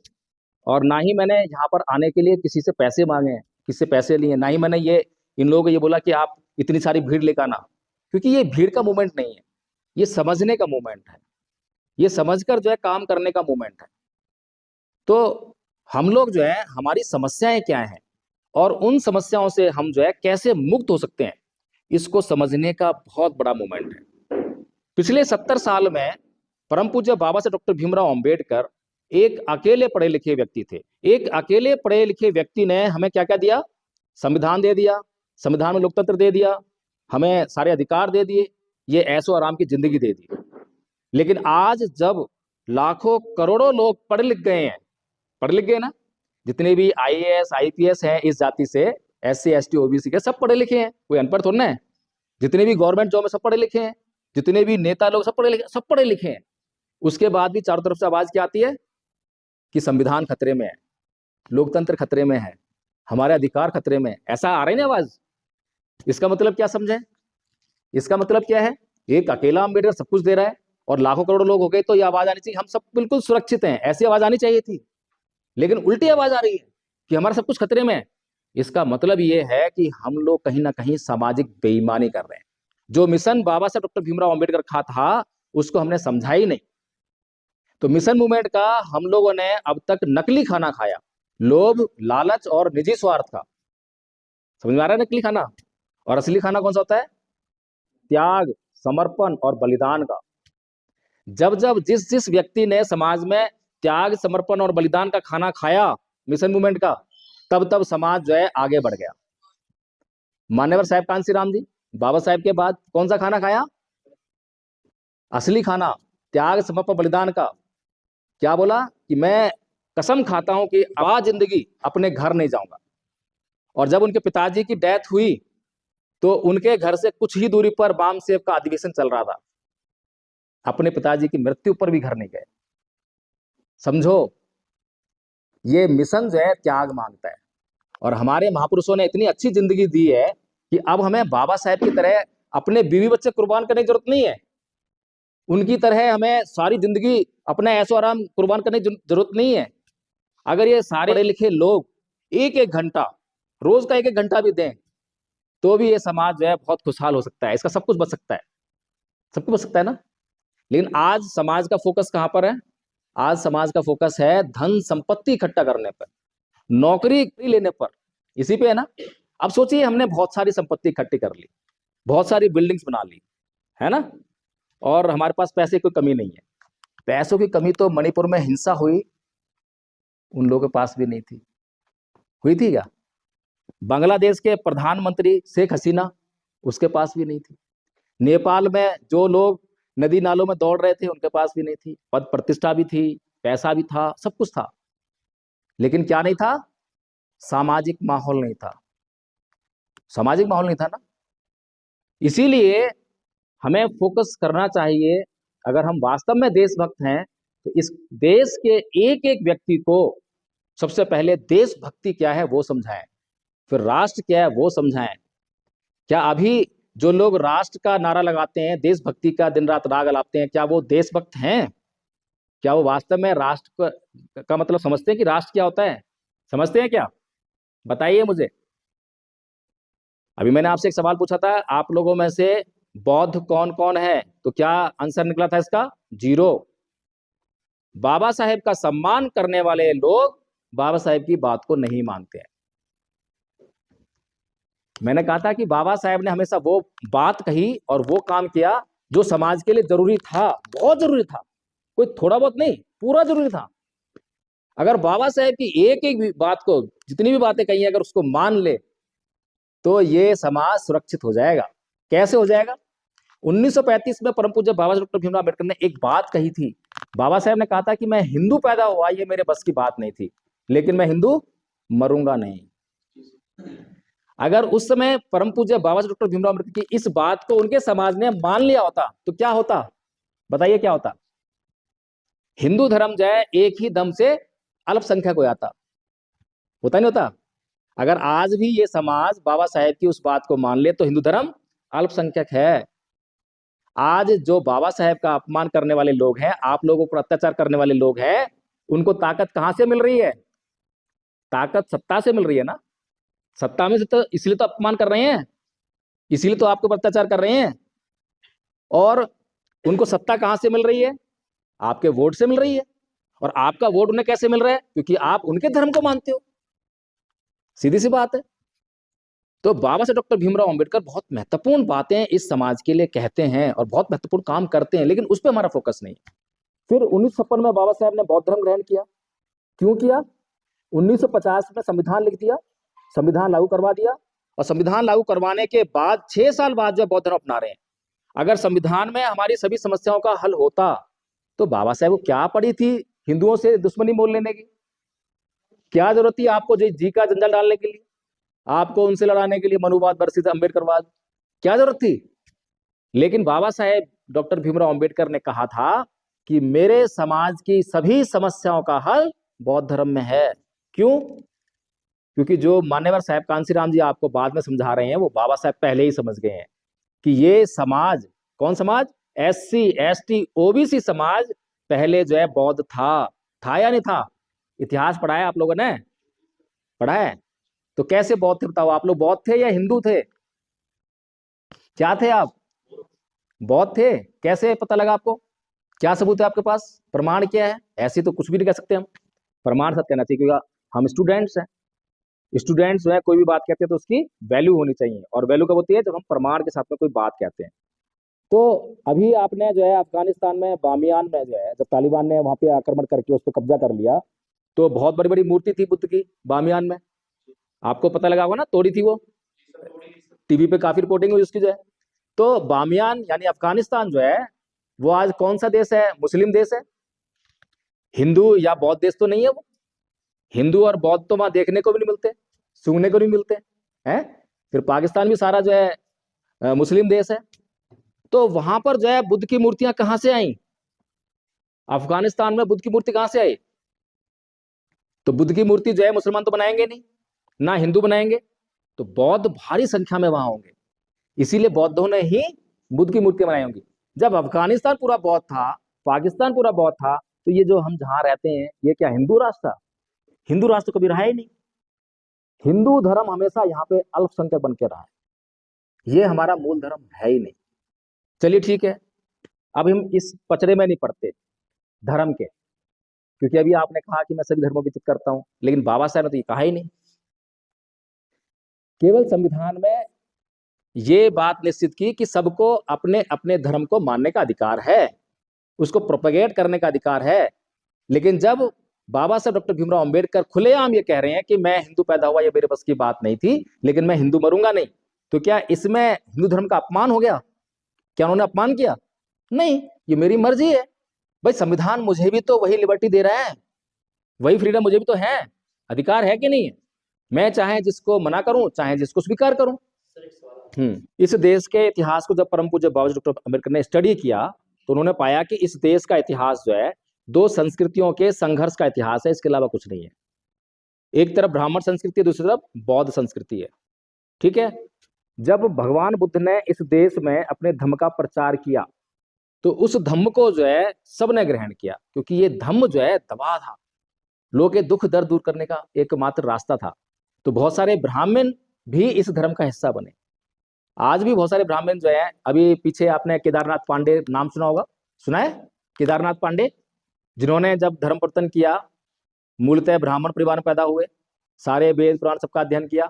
और ना ही मैंने यहाँ पर आने के लिए किसी से पैसे मांगे हैं, किसी से पैसे लिए, ना ही मैंने ये इन लोगों को ये बोला कि आप इतनी सारी भीड़ लेकर आना, क्योंकि ये भीड़ का मूवमेंट नहीं है, ये समझने का मूवमेंट है, ये समझकर जो है काम करने का मूवमेंट है। तो हम लोग जो है हमारी समस्याएं क्या हैं और उन समस्याओं से हम जो है कैसे मुक्त हो सकते हैं, इसको समझने का बहुत बड़ा मूवमेंट है। पिछले 70 साल में परम पूज्य बाबा साहब डॉक्टर भीमराव अंबेडकर एक अकेले पढ़े लिखे व्यक्ति थे। एक अकेले पढ़े लिखे व्यक्ति ने हमें क्या क्या दिया? संविधान दे दिया, संविधान में लोकतंत्र दे दिया, हमें सारे अधिकार दे दिए, ये ऐशो आराम की जिंदगी दे दी। लेकिन आज जब लाखों करोड़ों लोग पढ़ लिख गए हैं, पढ़ लिख गए ना, जितने भी आईएएस आईपीएस हैं इस जाति से, एससी एसटी ओबीसी के, सब पढ़े लिखे हैं, कोई अनपढ़ थोड़ा ना है। जितने भी गवर्नमेंट जॉब में सब पढ़े लिखे हैं, जितने भी नेता लोग सब पढ़े लिखे हैं। उसके बाद भी चारों तरफ से आवाज क्या आती है कि संविधान खतरे में है, लोकतंत्र खतरे में है, हमारे अधिकार खतरे में है। ऐसा आ रही है ना आवाज। इसका मतलब क्या समझे? इसका मतलब क्या है? एक अकेला अंबेडकर सब कुछ दे रहा है और लाखों करोड़ों लोग हो गए तो ये आवाज आनी चाहिए हम सब बिल्कुल सुरक्षित हैं, ऐसी आवाज आनी चाहिए थी। लेकिन उल्टी आवाज आ रही है कि हमारा सब कुछ खतरे में है। इसका मतलब ये है कि हम लोग कहीं ना कहीं सामाजिक बेईमानी कर रहे हैं। जो मिशन बाबा साहब डॉक्टर भीमराव अंबेडकर का था उसको हमने समझा ही नहीं। तो मिशन मूवमेंट का हम लोगों ने अब तक नकली खाना खाया, लोभ, लालच और निजी स्वार्थ का। समझ में आ रहा है नकली खाना और असली खाना कौन सा होता है? त्याग, समर्पण और बलिदान का। जब जब जिस जिस व्यक्ति ने समाज में त्याग, समर्पण और बलिदान का खाना खाया, मिशन मूवमेंट का, तब तब समाज जो है आगे बढ़ गया। मान्यवर साहब कांशीराम जी बाबा साहब के बाद कौन सा खाना खाया? असली खाना, त्याग, समर्पण, बलिदान का। क्या बोला कि मैं कसम खाता हूं कि आज जिंदगी अपने घर नहीं जाऊंगा। और जब उनके पिताजी की डेथ हुई तो उनके घर से कुछ ही दूरी पर वामसेव का अधिवेशन चल रहा था। अपने पिताजी की मृत्यु पर भी घर नहीं गए। समझो, ये मिशन जो है त्याग मांगता है। और हमारे महापुरुषों ने इतनी अच्छी जिंदगी दी है कि अब हमें बाबा साहब की तरह अपने बीवी बच्चे कुर्बान करने की जरूरत नहीं है। उनकी तरह हमें सारी जिंदगी अपना ऐशो आराम कुर्बान करने की जरूरत नहीं है। अगर ये सारे पढ़े लिखे लोग एक एक घंटा, रोज का एक एक घंटा भी दें, तो भी ये समाज जो है बहुत खुशहाल हो सकता है। इसका सब कुछ बच सकता है, सब कुछ बच सकता है ना। लेकिन आज समाज का फोकस कहां पर है? आज समाज का फोकस है धन संपत्ति इकट्ठा करने पर, नौकरी लेने पर, इसी पे है ना। अब सोचिए, हमने बहुत सारी संपत्ति इकट्ठी कर ली, बहुत सारी बिल्डिंग्स बना ली, है ना, और हमारे पास पैसे की कोई कमी नहीं है। पैसों की कमी तो मणिपुर में हिंसा हुई, उन लोगों के पास भी नहीं थी। हुई थी क्या? बांग्लादेश के प्रधानमंत्री शेख हसीना, उसके पास भी नहीं थी। नेपाल में जो लोग नदी नालों में दौड़ रहे थे, उनके पास भी नहीं थी। पद प्रतिष्ठा भी थी, पैसा भी था, सब कुछ था, लेकिन क्या नहीं था? सामाजिक माहौल नहीं था। सामाजिक माहौल नहीं था ना। इसीलिए हमें फोकस करना चाहिए। अगर हम वास्तव में देशभक्त हैं तो इस देश के एक एक व्यक्ति को सबसे पहले देशभक्ति क्या है वो समझाएं, फिर राष्ट्र क्या है वो समझाएं। क्या अभी जो लोग राष्ट्र का नारा लगाते हैं, देशभक्ति का दिन रात राग अलापते हैं, क्या वो देशभक्त हैं? क्या वो वास्तव में राष्ट्र का मतलब समझते हैं कि राष्ट्र क्या होता है? समझते हैं क्या? बताइए मुझे। अभी मैंने आपसे एक सवाल पूछा था, आप लोगों में से बौद्ध कौन कौन है, तो क्या आंसर निकला था इसका? 0। बाबा साहेब का सम्मान करने वाले लोग बाबा साहेब की बात को नहीं मानते हैं। मैंने कहा था कि बाबा साहेब ने हमेशा वो बात कही और वो काम किया जो समाज के लिए जरूरी था, बहुत जरूरी था, कोई थोड़ा बहुत नहीं, पूरा जरूरी था। अगर बाबा साहेब की एक एक बात को, जितनी भी बातें कही, अगर उसको मान ले तो ये समाज सुरक्षित हो जाएगा। कैसे हो जाएगा? 1935 में परम पूज्य बाबा डॉक्टर भीमराव अम्बेडकर ने एक बात कही थी। बाबा साहेब ने कहा था कि मैं हिंदू पैदा हुआ, ये मेरे बस की बात नहीं थी, लेकिन मैं हिंदू मरूंगा नहीं। अगर उस समय परम पूज्य बाबा डॉक्टर भीमराव अम्बेडकर की इस बात को उनके समाज ने मान लिया होता तो क्या होता? बताइए क्या होता? हिंदू धर्म जो है एक ही दम से अल्पसंख्यक हो जाता, होता नहीं होता? अगर आज भी ये समाज बाबा साहेब की उस बात को मान ले तो हिंदू धर्म अल्पसंख्यक है। आज जो बाबा साहेब का अपमान करने वाले लोग हैं, आप लोगों पर अत्याचार करने वाले लोग हैं, उनको ताकत कहां से मिल रही है? ताकत सत्ता से मिल रही है ना। सत्ता में से तो इसलिए तो अपमान कर रहे हैं, इसीलिए तो आपके ऊपर अत्याचार कर रहे हैं। और उनको सत्ता कहां से मिल रही है? आपके वोट से मिल रही है। और आपका वोट उन्हें कैसे मिल रहा है? क्योंकि आप उनके धर्म को मानते हो। सीधी सी बात है। तो बाबा साहब डॉक्टर भीमराव अंबेडकर बहुत महत्वपूर्ण बातें इस समाज के लिए कहते हैं और बहुत महत्वपूर्ण काम करते हैं, लेकिन उस पर हमारा फोकस नहीं है। फिर 1956 में बाबा साहब ने बौद्ध धर्म ग्रहण किया। क्यों किया? 1950 में संविधान लिख दिया, संविधान लागू करवा दिया, और संविधान लागू करवाने के बाद 6 साल बाद जो बौद्ध धर्म अपना रहे हैं। अगर संविधान में हमारी सभी समस्याओं का हल होता तो बाबा साहब को क्या पड़ी थी हिंदुओं से दुश्मनी मोल लेने की? क्या जरूरत थी आपको जी का जंजाल डालने के लिए, आपको उनसे लड़ाने के लिए, मनुवाद वर्सेस अम्बेडकरवाद? क्या जरूरत थी? लेकिन बाबा साहेब डॉक्टर भीमराव अंबेडकर ने कहा था कि मेरे समाज की सभी समस्याओं का हल बौद्ध धर्म में है। क्यों? क्योंकि जो मान्यवर साहब कांशीराम जी आपको बाद में समझा रहे हैं, वो बाबा साहब पहले ही समझ गए हैं कि ये समाज, कौन समाज? SC ST OBC समाज पहले जो है बौद्ध था या नहीं था? इतिहास पढ़ा है आप लोगों ने? पढ़ा है? तो कैसे बौद्ध थे बताओ? आप लोग बौद्ध थे या हिंदू थे? क्या थे आप? बौद्ध थे। कैसे पता लगा आपको? क्या सबूत है आपके पास? प्रमाण क्या है? ऐसे तो कुछ भी नहीं कह सकते हम। प्रमाण सब कहना चाहिए, क्योंकि हम स्टूडेंट्स हैं। स्टूडेंट्स जो है कोई भी बात कहते हैं तो उसकी वैल्यू होनी चाहिए, और वैल्यू कब होती है, जब हम प्रमाण के साथ में कोई बात कहते हैं। तो अभी आपने जो है अफगानिस्तान में बामियान में जो है, जब तालिबान ने वहां पे आक्रमण करके उस पर कब्जा कर लिया, तो बहुत बड़ी बड़ी मूर्ति थी बुद्ध की बामियान में, आपको पता लगा होगा ना, तोड़ी थी वो, टीवी पे काफी रिपोर्टिंग हुई उसकी जो है। तो बामियान यानी अफगानिस्तान जो है वो आज कौन सा देश है, मुस्लिम देश है, हिंदू या बौद्ध देश तो नहीं है वो। हिंदू और बौद्ध तो वहां देखने को भी नहीं मिलते, सुनने को नहीं मिलते हैं। फिर पाकिस्तान भी सारा जो है मुस्लिम देश है। तो वहां पर जो है बुद्ध की मूर्तियां कहां से आई, अफगानिस्तान में बुद्ध की मूर्ति कहां से आई? तो बुद्ध की मूर्ति जो है मुसलमान तो बनाएंगे नहीं, ना हिंदू बनाएंगे, तो बौद्ध भारी संख्या में वहां होंगे, इसीलिए बौद्धों ने ही बुद्ध की मूर्ति बनाई होंगी। जब अफगानिस्तान पूरा बौद्ध था, पाकिस्तान पूरा बौद्ध था, तो ये जो हम जहां रहते हैं ये क्या हिंदू राष्ट्र था? हिंदू राष्ट्र तो कभी रहा ही नहीं। हिंदू धर्म हमेशा यहाँ पे अल्पसंख्यक बन के रहा है, ये हमारा मूल धर्म है ही नहीं। चलिए ठीक है, अब हम इस पचड़े में नहीं पड़ते धर्म के, क्योंकि अभी आपने कहा कि मैं सभी धर्मों की इज्जत करता हूं, लेकिन बाबा साहब ने तो ये कहा ही नहीं। केवल संविधान में ये बात निश्चित की कि सबको अपने अपने धर्म को मानने का अधिकार है, उसको प्रोपेगेट करने का अधिकार है। लेकिन जब बाबा साहब डॉक्टर भीमराव अंबेडकर खुलेआम ये कह रहे हैं कि मैं हिंदू पैदा हुआ, ये मेरे बस की बात नहीं थी, लेकिन मैं हिंदू मरूंगा नहीं, तो क्या इसमें हिंदू धर्म का अपमान हो गया? क्या उन्होंने अपमान किया? नहीं, ये मेरी मर्जी है भाई, संविधान मुझे भी तो वही लिबर्टी दे रहा है, वही फ्रीडम मुझे भी तो है, अधिकार है कि नहीं है? मैं चाहे जिसको मना करूं, चाहे जिसको स्वीकार करूं। इस देश के इतिहास को जब परम पूज्य बाबा डॉक्टर अम्बेडकर ने स्टडी किया, तो उन्होंने पाया कि इस देश का इतिहास जो है दो संस्कृतियों के संघर्ष का इतिहास है, इसके अलावा कुछ नहीं है। एक तरफ ब्राह्मण संस्कृति है, दूसरी तरफ बौद्ध संस्कृति है। ठीक है, जब भगवान बुद्ध ने इस देश में अपने धम्म का प्रचार किया, तो उस धम्म को जो है सबने ग्रहण किया, क्योंकि ये धम्म जो है दवा था, लोगों के दुख दर्द दूर करने का एकमात्र रास्ता था। तो बहुत सारे ब्राह्मण भी इस धर्म का हिस्सा बने। आज भी बहुत सारे ब्राह्मण जो है, अभी पीछे आपने केदारनाथ पांडे नाम सुना होगा, सुना है? केदारनाथ पांडे, जिन्होंने जब धर्म परिवर्तन किया, मूलतः ब्राह्मण परिवार में पैदा हुए, सारे वेद पुराण सबका अध्ययन किया,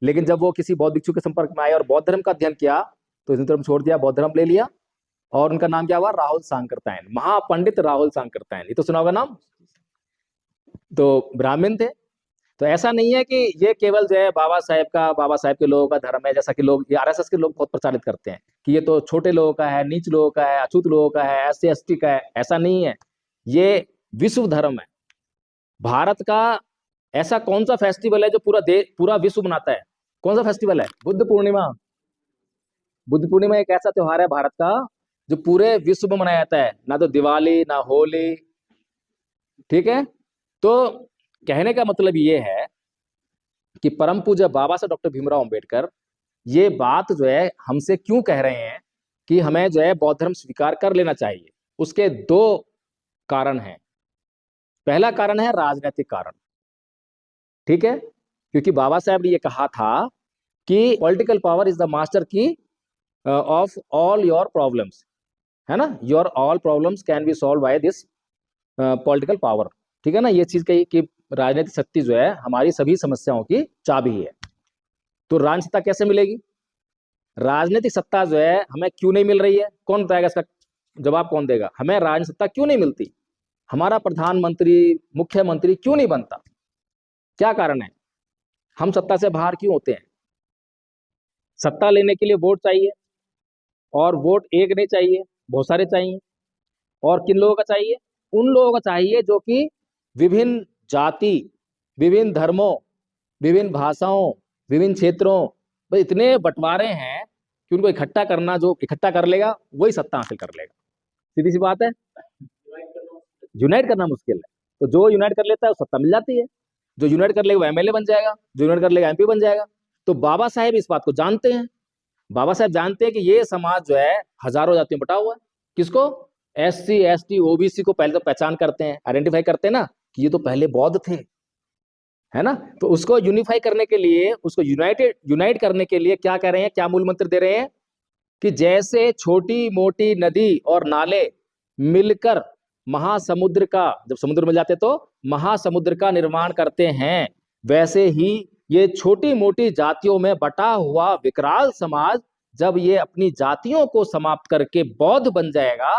लेकिन जब वो किसी बौद्ध भिक्षु के संपर्क में आए और बौद्ध धर्म का अध्ययन किया, तो हिंदू धर्म छोड़ दिया, बौद्ध धर्म ले लिया, और उनका नाम क्या हुआ? राहुल सांकृत्यायन, महापंडित राहुल सांकृत्यायन, ये तो सुना होगा नाम। तो ब्राह्मण थे। तो ऐसा नहीं है कि ये केवल जो है बाबा साहेब के लोगों का धर्म है, जैसा कि लोग ये आरएसएस के लोग बहुत प्रचारित करते हैं कि ये तो छोटे लोगों का है, नीच लोगों का है, अछूत लोगों का है, एससी एसटी का है। ऐसा नहीं है, ये विश्व धर्म है। भारत का ऐसा कौन सा फेस्टिवल है जो पूरा विश्व मनाता है? कौन सा फेस्टिवल है? बुद्ध पूर्णिमा। बुद्ध पूर्णिमा एक ऐसा त्योहार है भारत का जो पूरे विश्व में मनाया जाता है, ना तो दिवाली ना होली। ठीक है, तो कहने का मतलब ये है कि परम पूज्य बाबा साहब डॉक्टर भीमराव अंबेडकर ये बात जो है हमसे क्यों कह रहे हैं कि हमें जो है बौद्ध धर्म स्वीकार कर लेना चाहिए। उसके दो कारण हैं। पहला कारण है राजनीतिक कारण। ठीक है, क्योंकि बाबा साहब ने ये कहा था कि political power is the master की ऑफ ऑल योर प्रॉब्लम्स, है ना, your all problems can be solve by this political power. ठीक है ना, ये चीज कही कि राजनीतिक शक्ति जो है हमारी सभी समस्याओं की चाबी है। तो राजनीतिक सत्ता कैसे मिलेगी? राजनीतिक सत्ता जो है हमें क्यों नहीं मिल रही है? कौन बताएगा इसका जवाब? कौन देगा? हमें राजनीतिक सत्ता क्यों नहीं मिलती? हमारा प्रधानमंत्री, मुख्यमंत्री क्यों नहीं बनता? क्या कारण है? हम सत्ता से बाहर क्यों होते हैं? सत्ता लेने के लिए वोट चाहिए, और वोट एक नहीं चाहिए, बहुत सारे चाहिए। और किन लोगों का चाहिए? उन लोगों का चाहिए जो कि विभिन्न जाति, विभिन्न धर्मों, विभिन्न भाषाओं, विभिन्न क्षेत्रों, भाई इतने बंटवारे हैं कि उनको इकट्ठा करना, जो इकट्ठा कर लेगा वही सत्ता हासिल कर लेगा। सीधी सी बात है, यूनाइट करना मुश्किल है। तो जो यूनाइट कर लेता है वो सत्ता मिल जाती है, जो यूनाइट कर लेगा वो एमएलए बन जाएगा, जो यूनाइट कर लेगा एमपी बन जाएगा। तो बाबा साहेब इस बात को जानते हैं। बाबा साहेब जानते हैं कि ये समाज जो है हजारों जातियों में बटा हुआ है। किसको? एससी एसटी ओबीसी को पहले तो पहचान करते हैं, आइडेंटिफाई करते हैं ना कि ये तो पहले बौद्ध थे, है ना। तो उसको यूनिफाई करने के लिए, उसको यूनाइट करने के लिए क्या कह रहे हैं, क्या मूल मंत्र दे रहे हैं कि जैसे छोटी मोटी नदी और नाले मिलकर महासमुद्र का, जब समुद्र मिल जाते तो महासमुद्र का निर्माण करते हैं, वैसे ही ये छोटी मोटी जातियों में बटा हुआ विकराल समाज जब ये अपनी जातियों को समाप्त करके बौद्ध बन जाएगा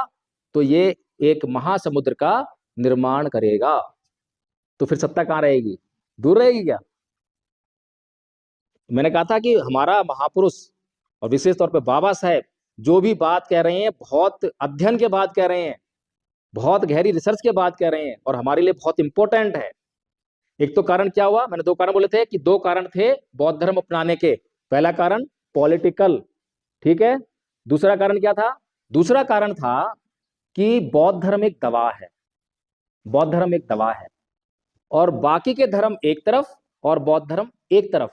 तो ये एक महासमुद्र का निर्माण करेगा। तो फिर सत्ता कहां रहेगी? दूर रहेगी क्या? मैंने कहा था कि हमारा महापुरुष और विशेष तौर पे बाबा साहेब जो भी बात कह रहे हैं बहुत अध्ययन के बाद कह रहे हैं, बहुत गहरी रिसर्च के बाद कह रहे हैं और हमारे लिए बहुत इंपॉर्टेंट है। एक तो कारण क्या हुआ, मैंने 2 कारण बोले थे कि 2 कारण थे बौद्ध धर्म अपनाने के। पहला कारण पॉलिटिकल, ठीक है। दूसरा कारण क्या था? दूसरा कारण था कि बौद्ध धर्म एक दवा है, बौद्ध धर्म एक दवा है और बाकी के धर्म एक तरफ और बौद्ध धर्म एक तरफ।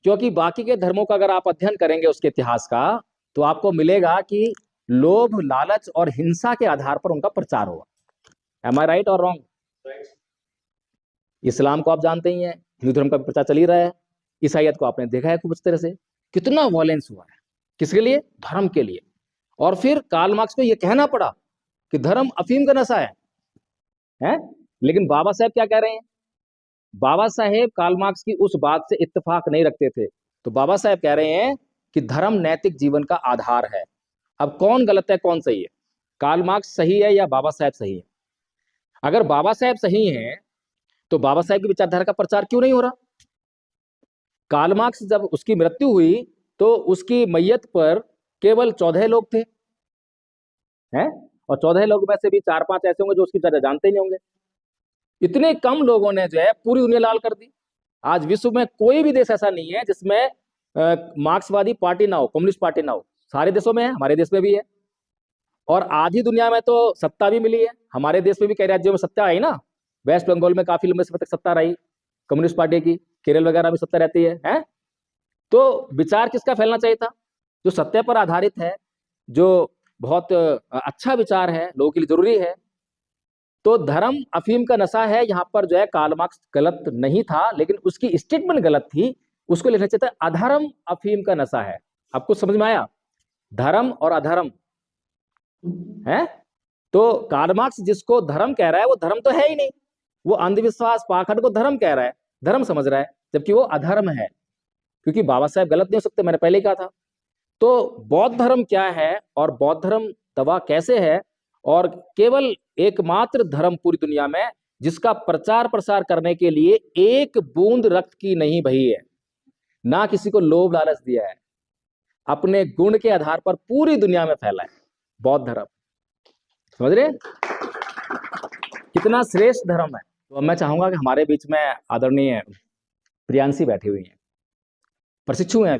क्योंकि बाकी के धर्मों का अगर आप अध्ययन करेंगे उसके इतिहास का तो आपको मिलेगा कि लोभ, लालच और हिंसा के आधार पर उनका प्रचार हुआ। एम आई राइट और रॉन्ग? इस्लाम को आप जानते ही हैं, हिंदू धर्म का भी प्रचार चल ही रहा है। ईसाईयत को आपने देखा है खूब अच्छी तरह से, कितना वॉयलेंस हुआ है, किसके लिए? धर्म के लिए। और फिर कार्ल मार्क्स को यह कहना पड़ा कि धर्म अफीम का नशा है? लेकिन बाबा साहेब क्या कह रहे हैं? बाबा साहेब कार्ल मार्क्स की उस बात से इत्तेफाक नहीं रखते थे। तो बाबा साहेब कह रहे हैं कि धर्म नैतिक जीवन का आधार है। अब कौन गलत है कौन सही है? कार्ल मार्क्स सही है या बाबा साहेब सही है? अगर बाबा साहेब सही हैं तो बाबा साहेब की विचारधारा का प्रचार क्यों नहीं हो रहा? कार्ल मार्क्स जब उसकी मृत्यु हुई तो उसकी मैयत पर केवल 14 लोग थे, हैं? और 14 लोग में से भी 4-5 ऐसे होंगे जो उसकी विचारधारा जानते ही नहीं होंगे। इतने कम लोगों ने जो है पूरी दुनिया लाल कर दी। आज विश्व में कोई भी देश ऐसा नहीं है जिसमें मार्क्सवादी पार्टी ना हो, कम्युनिस्ट पार्टी ना हो। सारे देशों में है, हमारे देश में भी है। और आधी दुनिया में तो सत्ता भी मिली है, हमारे देश में भी कई राज्यों में सत्ता आई ना। वेस्ट बंगाल में काफी लंबे समय तक सत्ता रही कम्युनिस्ट पार्टी की, केरल वगैरह में सत्ता रहती है? तो विचार किसका फैलना चाहिए था? जो सत्य पर आधारित है, जो बहुत अच्छा विचार है, लोगों के लिए जरूरी है। तो धर्म अफीम का नशा है, यहाँ पर जो है कार्ल मार्क्स गलत नहीं था, लेकिन उसकी स्टेटमेंट गलत थी। उसको लिखना चाहिए था अधर्म अफीम का नशा है। आपको समझ में आया? धर्म और अधर्म है। तो कार्ल मार्क्स जिसको धर्म कह रहा है वो धर्म तो है ही नहीं, वो अंधविश्वास पाखंड को धर्म कह रहा है, धर्म समझ रहा है, जबकि वो अधर्म है। क्योंकि बाबा साहेब गलत नहीं हो सकते, मैंने पहले ही कहा था। तो बौद्ध धर्म क्या है और बौद्ध धर्म दवा कैसे है, और केवल एकमात्र धर्म पूरी दुनिया में जिसका प्रचार प्रसार करने के लिए एक बूंद रक्त की नहीं बही है, ना किसी को लोभ लालच दिया है, अपने गुण के आधार पर पूरी दुनिया में फैला है, बौद्ध धर्म। समझ रहे? कितना श्रेष्ठ धर्म है। तो मैं चाहूंगा कि हमारे बीच में आदरणीय प्रियांशी बैठी हुई हैं, प्रशिक्षु हैं,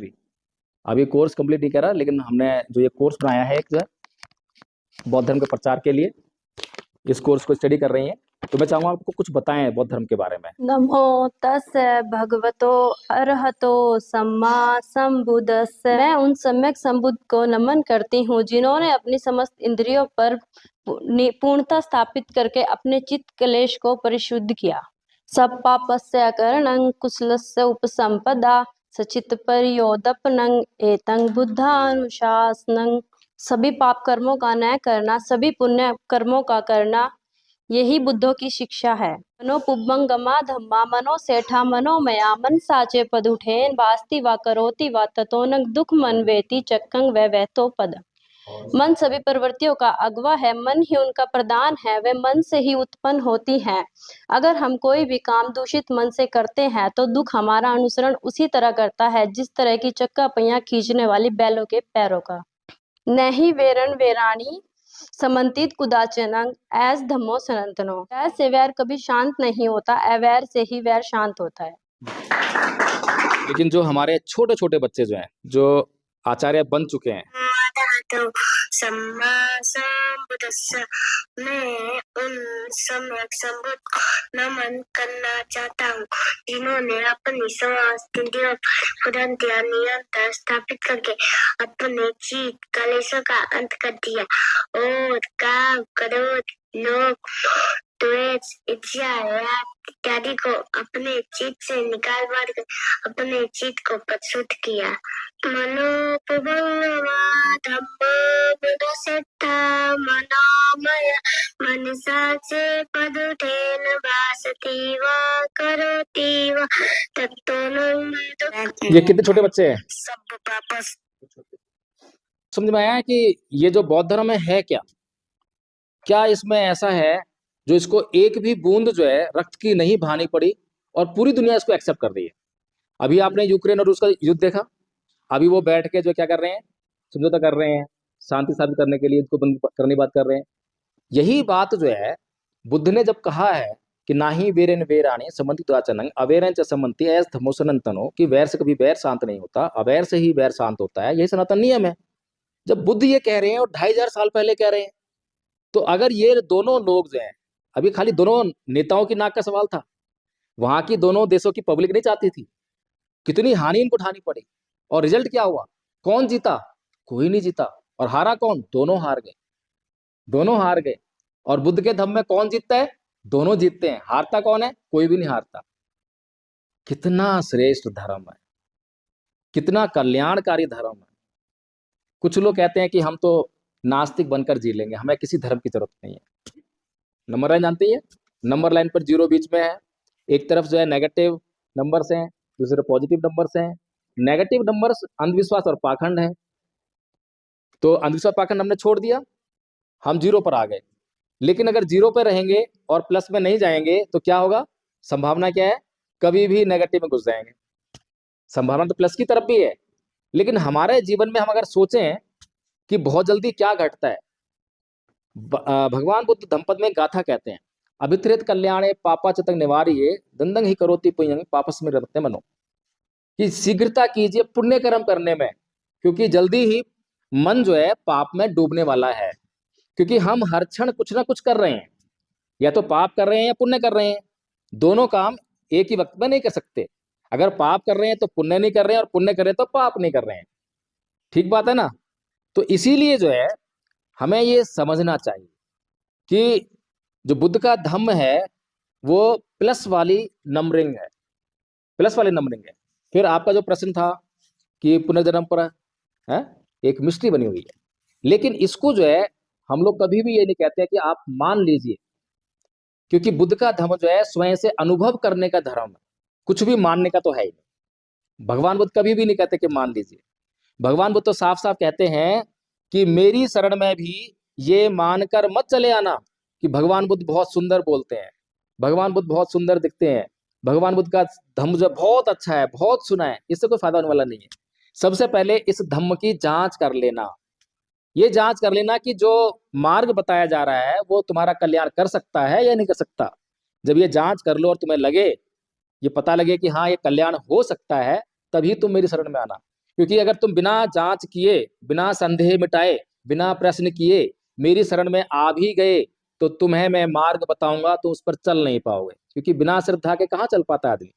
अभी कोर्स कंप्लीट नहीं करा, लेकिन हमने जो ये कोर्स बनाया है एक जो है बौद्ध धर्म के प्रचार के लिए, इस कोर्स को स्टडी कर रही हैं। तो मैं चाहूंगा आपको कुछ बताएं बौद्ध धर्म के बारे में। नमो तस्य भगवतो अरहतो सम्मा संबुद्धस्स। मैं उन सम्यक संबुद्ध को नमन करती हूँ जिन्होंने अपनी समस्त इंद्रियों पर पूर्णता स्थापित करके अपने चित्त क्लेश को परिशुद्ध किया। सब पापस्य करणं कुशलस्य उपसंपदा सचित परियोदपनं एतं बुद्धानुशासनं। सभी पाप कर्मों का न्याय करना, सभी पुण्य कर्मों का करना, यही बुद्धों की शिक्षा है। मनो पुब्बंगमा धम्मा मनो सेठा मनोमया मन साचे पद उठेन वास्ति वा करोति वा ततोनक दुख मन वेति चक्कंग व वैतो पद। मन सभी प्रवृत्तियों का अगवा है, मन ही उनका प्रधान है, वे मन से ही उत्पन्न होती हैं। अगर हम कोई भी काम दूषित मन से करते हैं तो दुख हमारा अनुसरण उसी तरह करता है जिस तरह की चक्का पहिया खींचने वाली बैलों के पैरों का। नहीं वेरण वेराणी समन्तित कुदाचनंग ऐस धम्मो सनातनो। वैर से वैर कभी शांत नहीं होता, अवैर से ही वैर शांत होता है। लेकिन जो हमारे छोटे छोटे बच्चे जो हैं, जो आचार्य बन चुके हैं, तो सम्मा संबुद्धस्स, मैं उन सम्यक संबुद्ध को नमन करना चाहता हूँ जिन्होंने अपनी समस्त इंद्रियों पर नियंत्रण स्थापित करके अपने चित्त कलेशों का अंत कर दिया और काम, क्रोध, लोभ, द्वेष, इच्छा, राग इत्यादि को अपने चित्त से निकाल मार कर अपने चित्त को परिशुद्ध किया। मनो पुबंगमा धम्मो बुद्धसेट्ठा मनो मय मनसा च पदुतेन भासति वा करोति वा तत्तो ये कितने छोटे बच्चे हैं? सब पाप समझ में आया है कि ये जो बौद्ध धर्म है क्या क्या इसमें ऐसा है जो इसको एक भी बूंद जो है रक्त की नहीं बहानी पड़ी और पूरी दुनिया इसको एक्सेप्ट कर रही है। अभी आपने यूक्रेन और रूस का युद्ध देखा, अभी वो बैठ के जो क्या कर रहे हैं, समझौता कर रहे हैं, शांति स्थापित करने के लिए इसको बंद करने की बात कर रहे हैं। यही बात जो है बुद्ध ने जब कहा है कि ना ही वेरेन वेराणी समन्ति द्वाचनंग अवेरन च समन्ति ऐस धमोसनंतनो, कि वैर से कभी वैर शांत नहीं होता, अवैर से ही वैर शांत होता है, यही सनातन नियम है। जब बुद्ध ये कह रहे हैं और 2500 साल पहले कह रहे हैं, तो अगर ये दोनों लोग जो हैं, अभी खाली दोनों नेताओं की नाक का सवाल था, वहां की दोनों देशों की पब्लिक नहीं चाहती थी, कितनी हानि इनको उठानी पड़ी, और रिजल्ट क्या हुआ? कौन जीता? कोई नहीं जीता। और हारा कौन? दोनों हार गए, दोनों हार गए। और बुद्ध के धम्म में कौन जीतता है? दोनों जीतते हैं। हारता कौन है? कोई भी नहीं हारता। कितना श्रेष्ठ धर्म है, कितना कल्याणकारी धर्म है। कुछ लोग कहते हैं कि हम तो नास्तिक बनकर जी लेंगे, हमें किसी धर्म की जरूरत नहीं है। नंबर लाइन जानते हैं? नंबर लाइन पर 0 बीच में है, एक तरफ जो है नेगेटिव नंबर्स हैं, दूसरे पॉजिटिव नंबर्स हैं। नेगेटिव नंबर्स अंधविश्वास और पाखंड है, तो अंधविश्वास पाखंड हमने छोड़ दिया, हम 0 पर आ गए। लेकिन अगर 0 पर रहेंगे और प्लस में नहीं जाएंगे तो क्या होगा? संभावना क्या है? कभी भी नेगेटिव में घुस जाएंगे। संभावना तो प्लस की तरफ भी है, लेकिन हमारे जीवन में हम अगर सोचें कि बहुत जल्दी क्या घटता है, भगवान बुद्ध धम्मपद में गाथा कहते हैं, अभित्रेत कल्याणे पापा चतंग निवारिये दंदंग ही करोति पुण्यं पापस में रमते मनो, कि शीघ्रता कीजिए पुण्य कर्म करने में, क्योंकि जल्दी ही मन जो है पाप में डूबने वाला है। क्योंकि हम हर क्षण कुछ ना कुछ कर रहे हैं, या तो पाप कर रहे हैं या पुण्य कर रहे हैं, दोनों काम एक ही वक्त में नहीं कर सकते। अगर पाप कर रहे हैं तो पुण्य नहीं कर रहे हैं, और पुण्य कर रहे हैं तो पाप नहीं कर रहे हैं। ठीक बात है ना? तो इसीलिए जो है हमें ये समझना चाहिए कि जो बुद्ध का धम्म है वो प्लस वाली नंबरिंग है, प्लस वाली नंबरिंग है। फिर आपका जो प्रश्न था कि पुनर्जन्म पर है, एक मिस्ट्री बनी हुई है, लेकिन इसको जो है हम लोग कभी भी ये नहीं कहते हैं कि आप मान लीजिए, क्योंकि बुद्ध का धर्म जो है स्वयं से अनुभव करने का धर्म है, कुछ भी मानने का तो है ही नहीं। भगवान बुद्ध कभी भी नहीं कहते कि मान लीजिए। भगवान बुद्ध तो साफ साफ कहते हैं कि मेरी शरण में भी ये मानकर मत चले आना कि भगवान बुद्ध बहुत सुंदर बोलते हैं, भगवान बुद्ध बहुत सुंदर दिखते हैं, भगवान बुद्ध का धम्म जो बहुत अच्छा है, बहुत सुना है, इससे कोई फायदा होने वाला नहीं है। सबसे पहले इस धम्म की जांच कर लेना, ये जांच कर लेना कि जो मार्ग बताया जा रहा है वो तुम्हारा कल्याण कर सकता है या नहीं कर सकता। जब ये जांच कर लो और तुम्हें लगे, ये पता लगे कि हाँ ये कल्याण हो सकता है, तभी तुम मेरी शरण में आना। क्योंकि अगर तुम बिना जांच किए, बिना संदेह मिटाए, बिना प्रश्न किए मेरी शरण में आ भी गए, तो तुम्हें मैं मार्ग बताऊंगा, तुम उस पर चल नहीं पाओगे, क्योंकि बिना श्रद्धा के कहाँ चल पाता आदमी।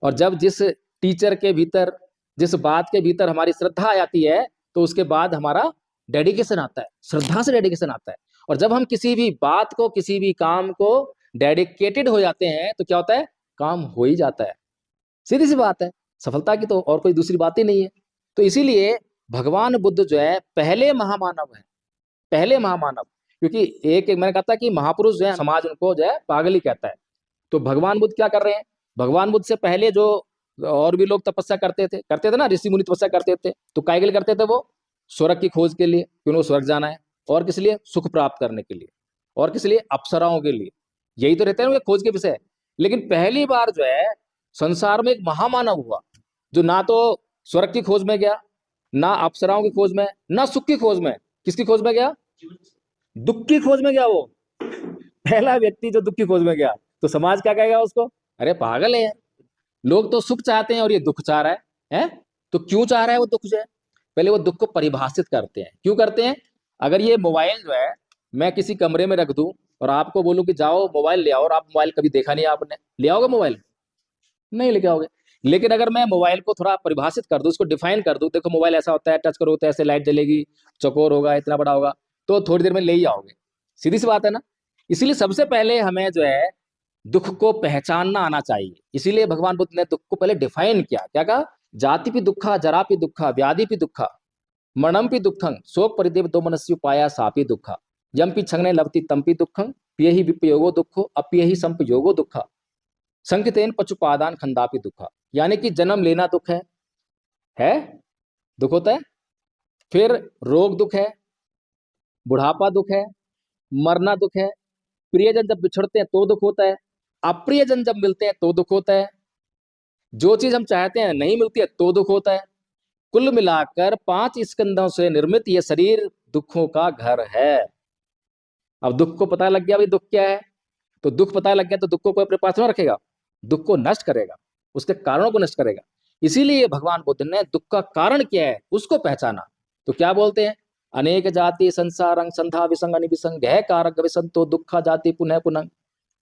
और जब जिस टीचर के भीतर, जिस बात के भीतर हमारी श्रद्धा आ जाती है, तो उसके बाद हमारा डेडिकेशन आता है, श्रद्धा से डेडिकेशन आता है। और जब हम किसी भी बात को, किसी भी काम को डेडिकेटेड हो जाते हैं, तो क्या होता है? काम हो ही जाता है। सीधी सी बात है, सफलता की तो और कोई दूसरी बात ही नहीं है। तो इसीलिए भगवान बुद्ध जो है पहले महामानव है, पहले महामानव। क्योंकि एक मैंने कहा था कि महापुरुष जो है समाज उनको जो है पागल ही कहता है। तो भगवान बुद्ध क्या कर रहे हैं? भगवान बुद्ध से पहले जो और भी लोग तपस्या करते थे ना, ऋषि मुनि तपस्या करते थे, तो काय के लिए करते थे? वो स्वर्ग की खोज के लिए, कि उनको स्वर्ग जाना है, और किस लिए? सुख प्राप्त करने के लिए, और किस लिए? अप्सराओं के लिए। यही तो रहते हैं उनके खोज के विषय। लेकिन पहली बार जो है संसार में एक महामानव हुआ, जो ना तो स्वर्ग की खोज में गया, ना अप्सराओं की खोज में, ना सुख की खोज में। किसकी खोज में गया? दुख की खोज में गया। वो पहला व्यक्ति जो दुख की खोज में गया। तो समाज क्या कहेगा उसको? अरे पागल है यार, लोग तो सुख चाहते हैं और ये दुख चाह रहा है? तो क्यों चाह रहा है वो दुख जो है? पहले वो दुख को परिभाषित करते हैं। क्यों करते हैं? अगर ये मोबाइल जो है मैं किसी कमरे में रख दूं और आपको बोलूं कि जाओ मोबाइल ले आओ, और आप मोबाइल कभी देखा नहीं आपने, ले आओगे मोबाइल? नहीं लेके आओगे। लेकिन अगर मैं मोबाइल को थोड़ा परिभाषित कर दूं, उसको डिफाइन कर दूं, देखो मोबाइल ऐसा होता है, टच करो तो ऐसे लाइट जलेगी, चौकोर होगा, इतना बड़ा होगा, तो थोड़ी देर में ले ही आओगे। सीधी सी बात है ना? इसीलिए सबसे पहले हमें जो है दुख को पहचानना आना चाहिए। इसीलिए भगवान बुद्ध ने दुख को पहले डिफाइन किया। क्या कहा? जाति भी दुखा, जरा भी दुखा, व्याधि भी दुखा, मरणम भी दुखं, शोक परिदेव दो मनस्यु पाया सापी दुखा। यम्पि छंगने लभति तम्पि दुःखं पियहि विपयोगो दुःखो अपियहि संपयोगो दुःखा संकितेन पचुपादान खंदापि दुःखा। यानी कि जन्म लेना दुख है दुख होता है, फिर रोग दुख है, बुढ़ापा दुख है, मरना दुख है, प्रियजन जब बिछड़ते हैं तो दुख होता है, अप्रियजन जब मिलते हैं तो दुख होता है, जो चीज हम चाहते हैं नहीं मिलती है तो दुख होता है। कुल मिलाकर 5 स्कंदों से निर्मित यह शरीर दुखों का घर है। अब दुख को पता लग गया भाई दुख क्या है, तो दुख पता लग गया तो दुख को कोई अपने पास में रखेगा, दुख को नष्ट करेगा, उसके कारणों को नष्ट करेगा। इसीलिए भगवान बुद्ध ने दुख का कारण क्या है उसको पहचाना। तो क्या बोलते हैं, अनेक जाति संसारं संधा विसंग अनिविसंग गह कारक विसंतो दुखा जाति पुनः पुनः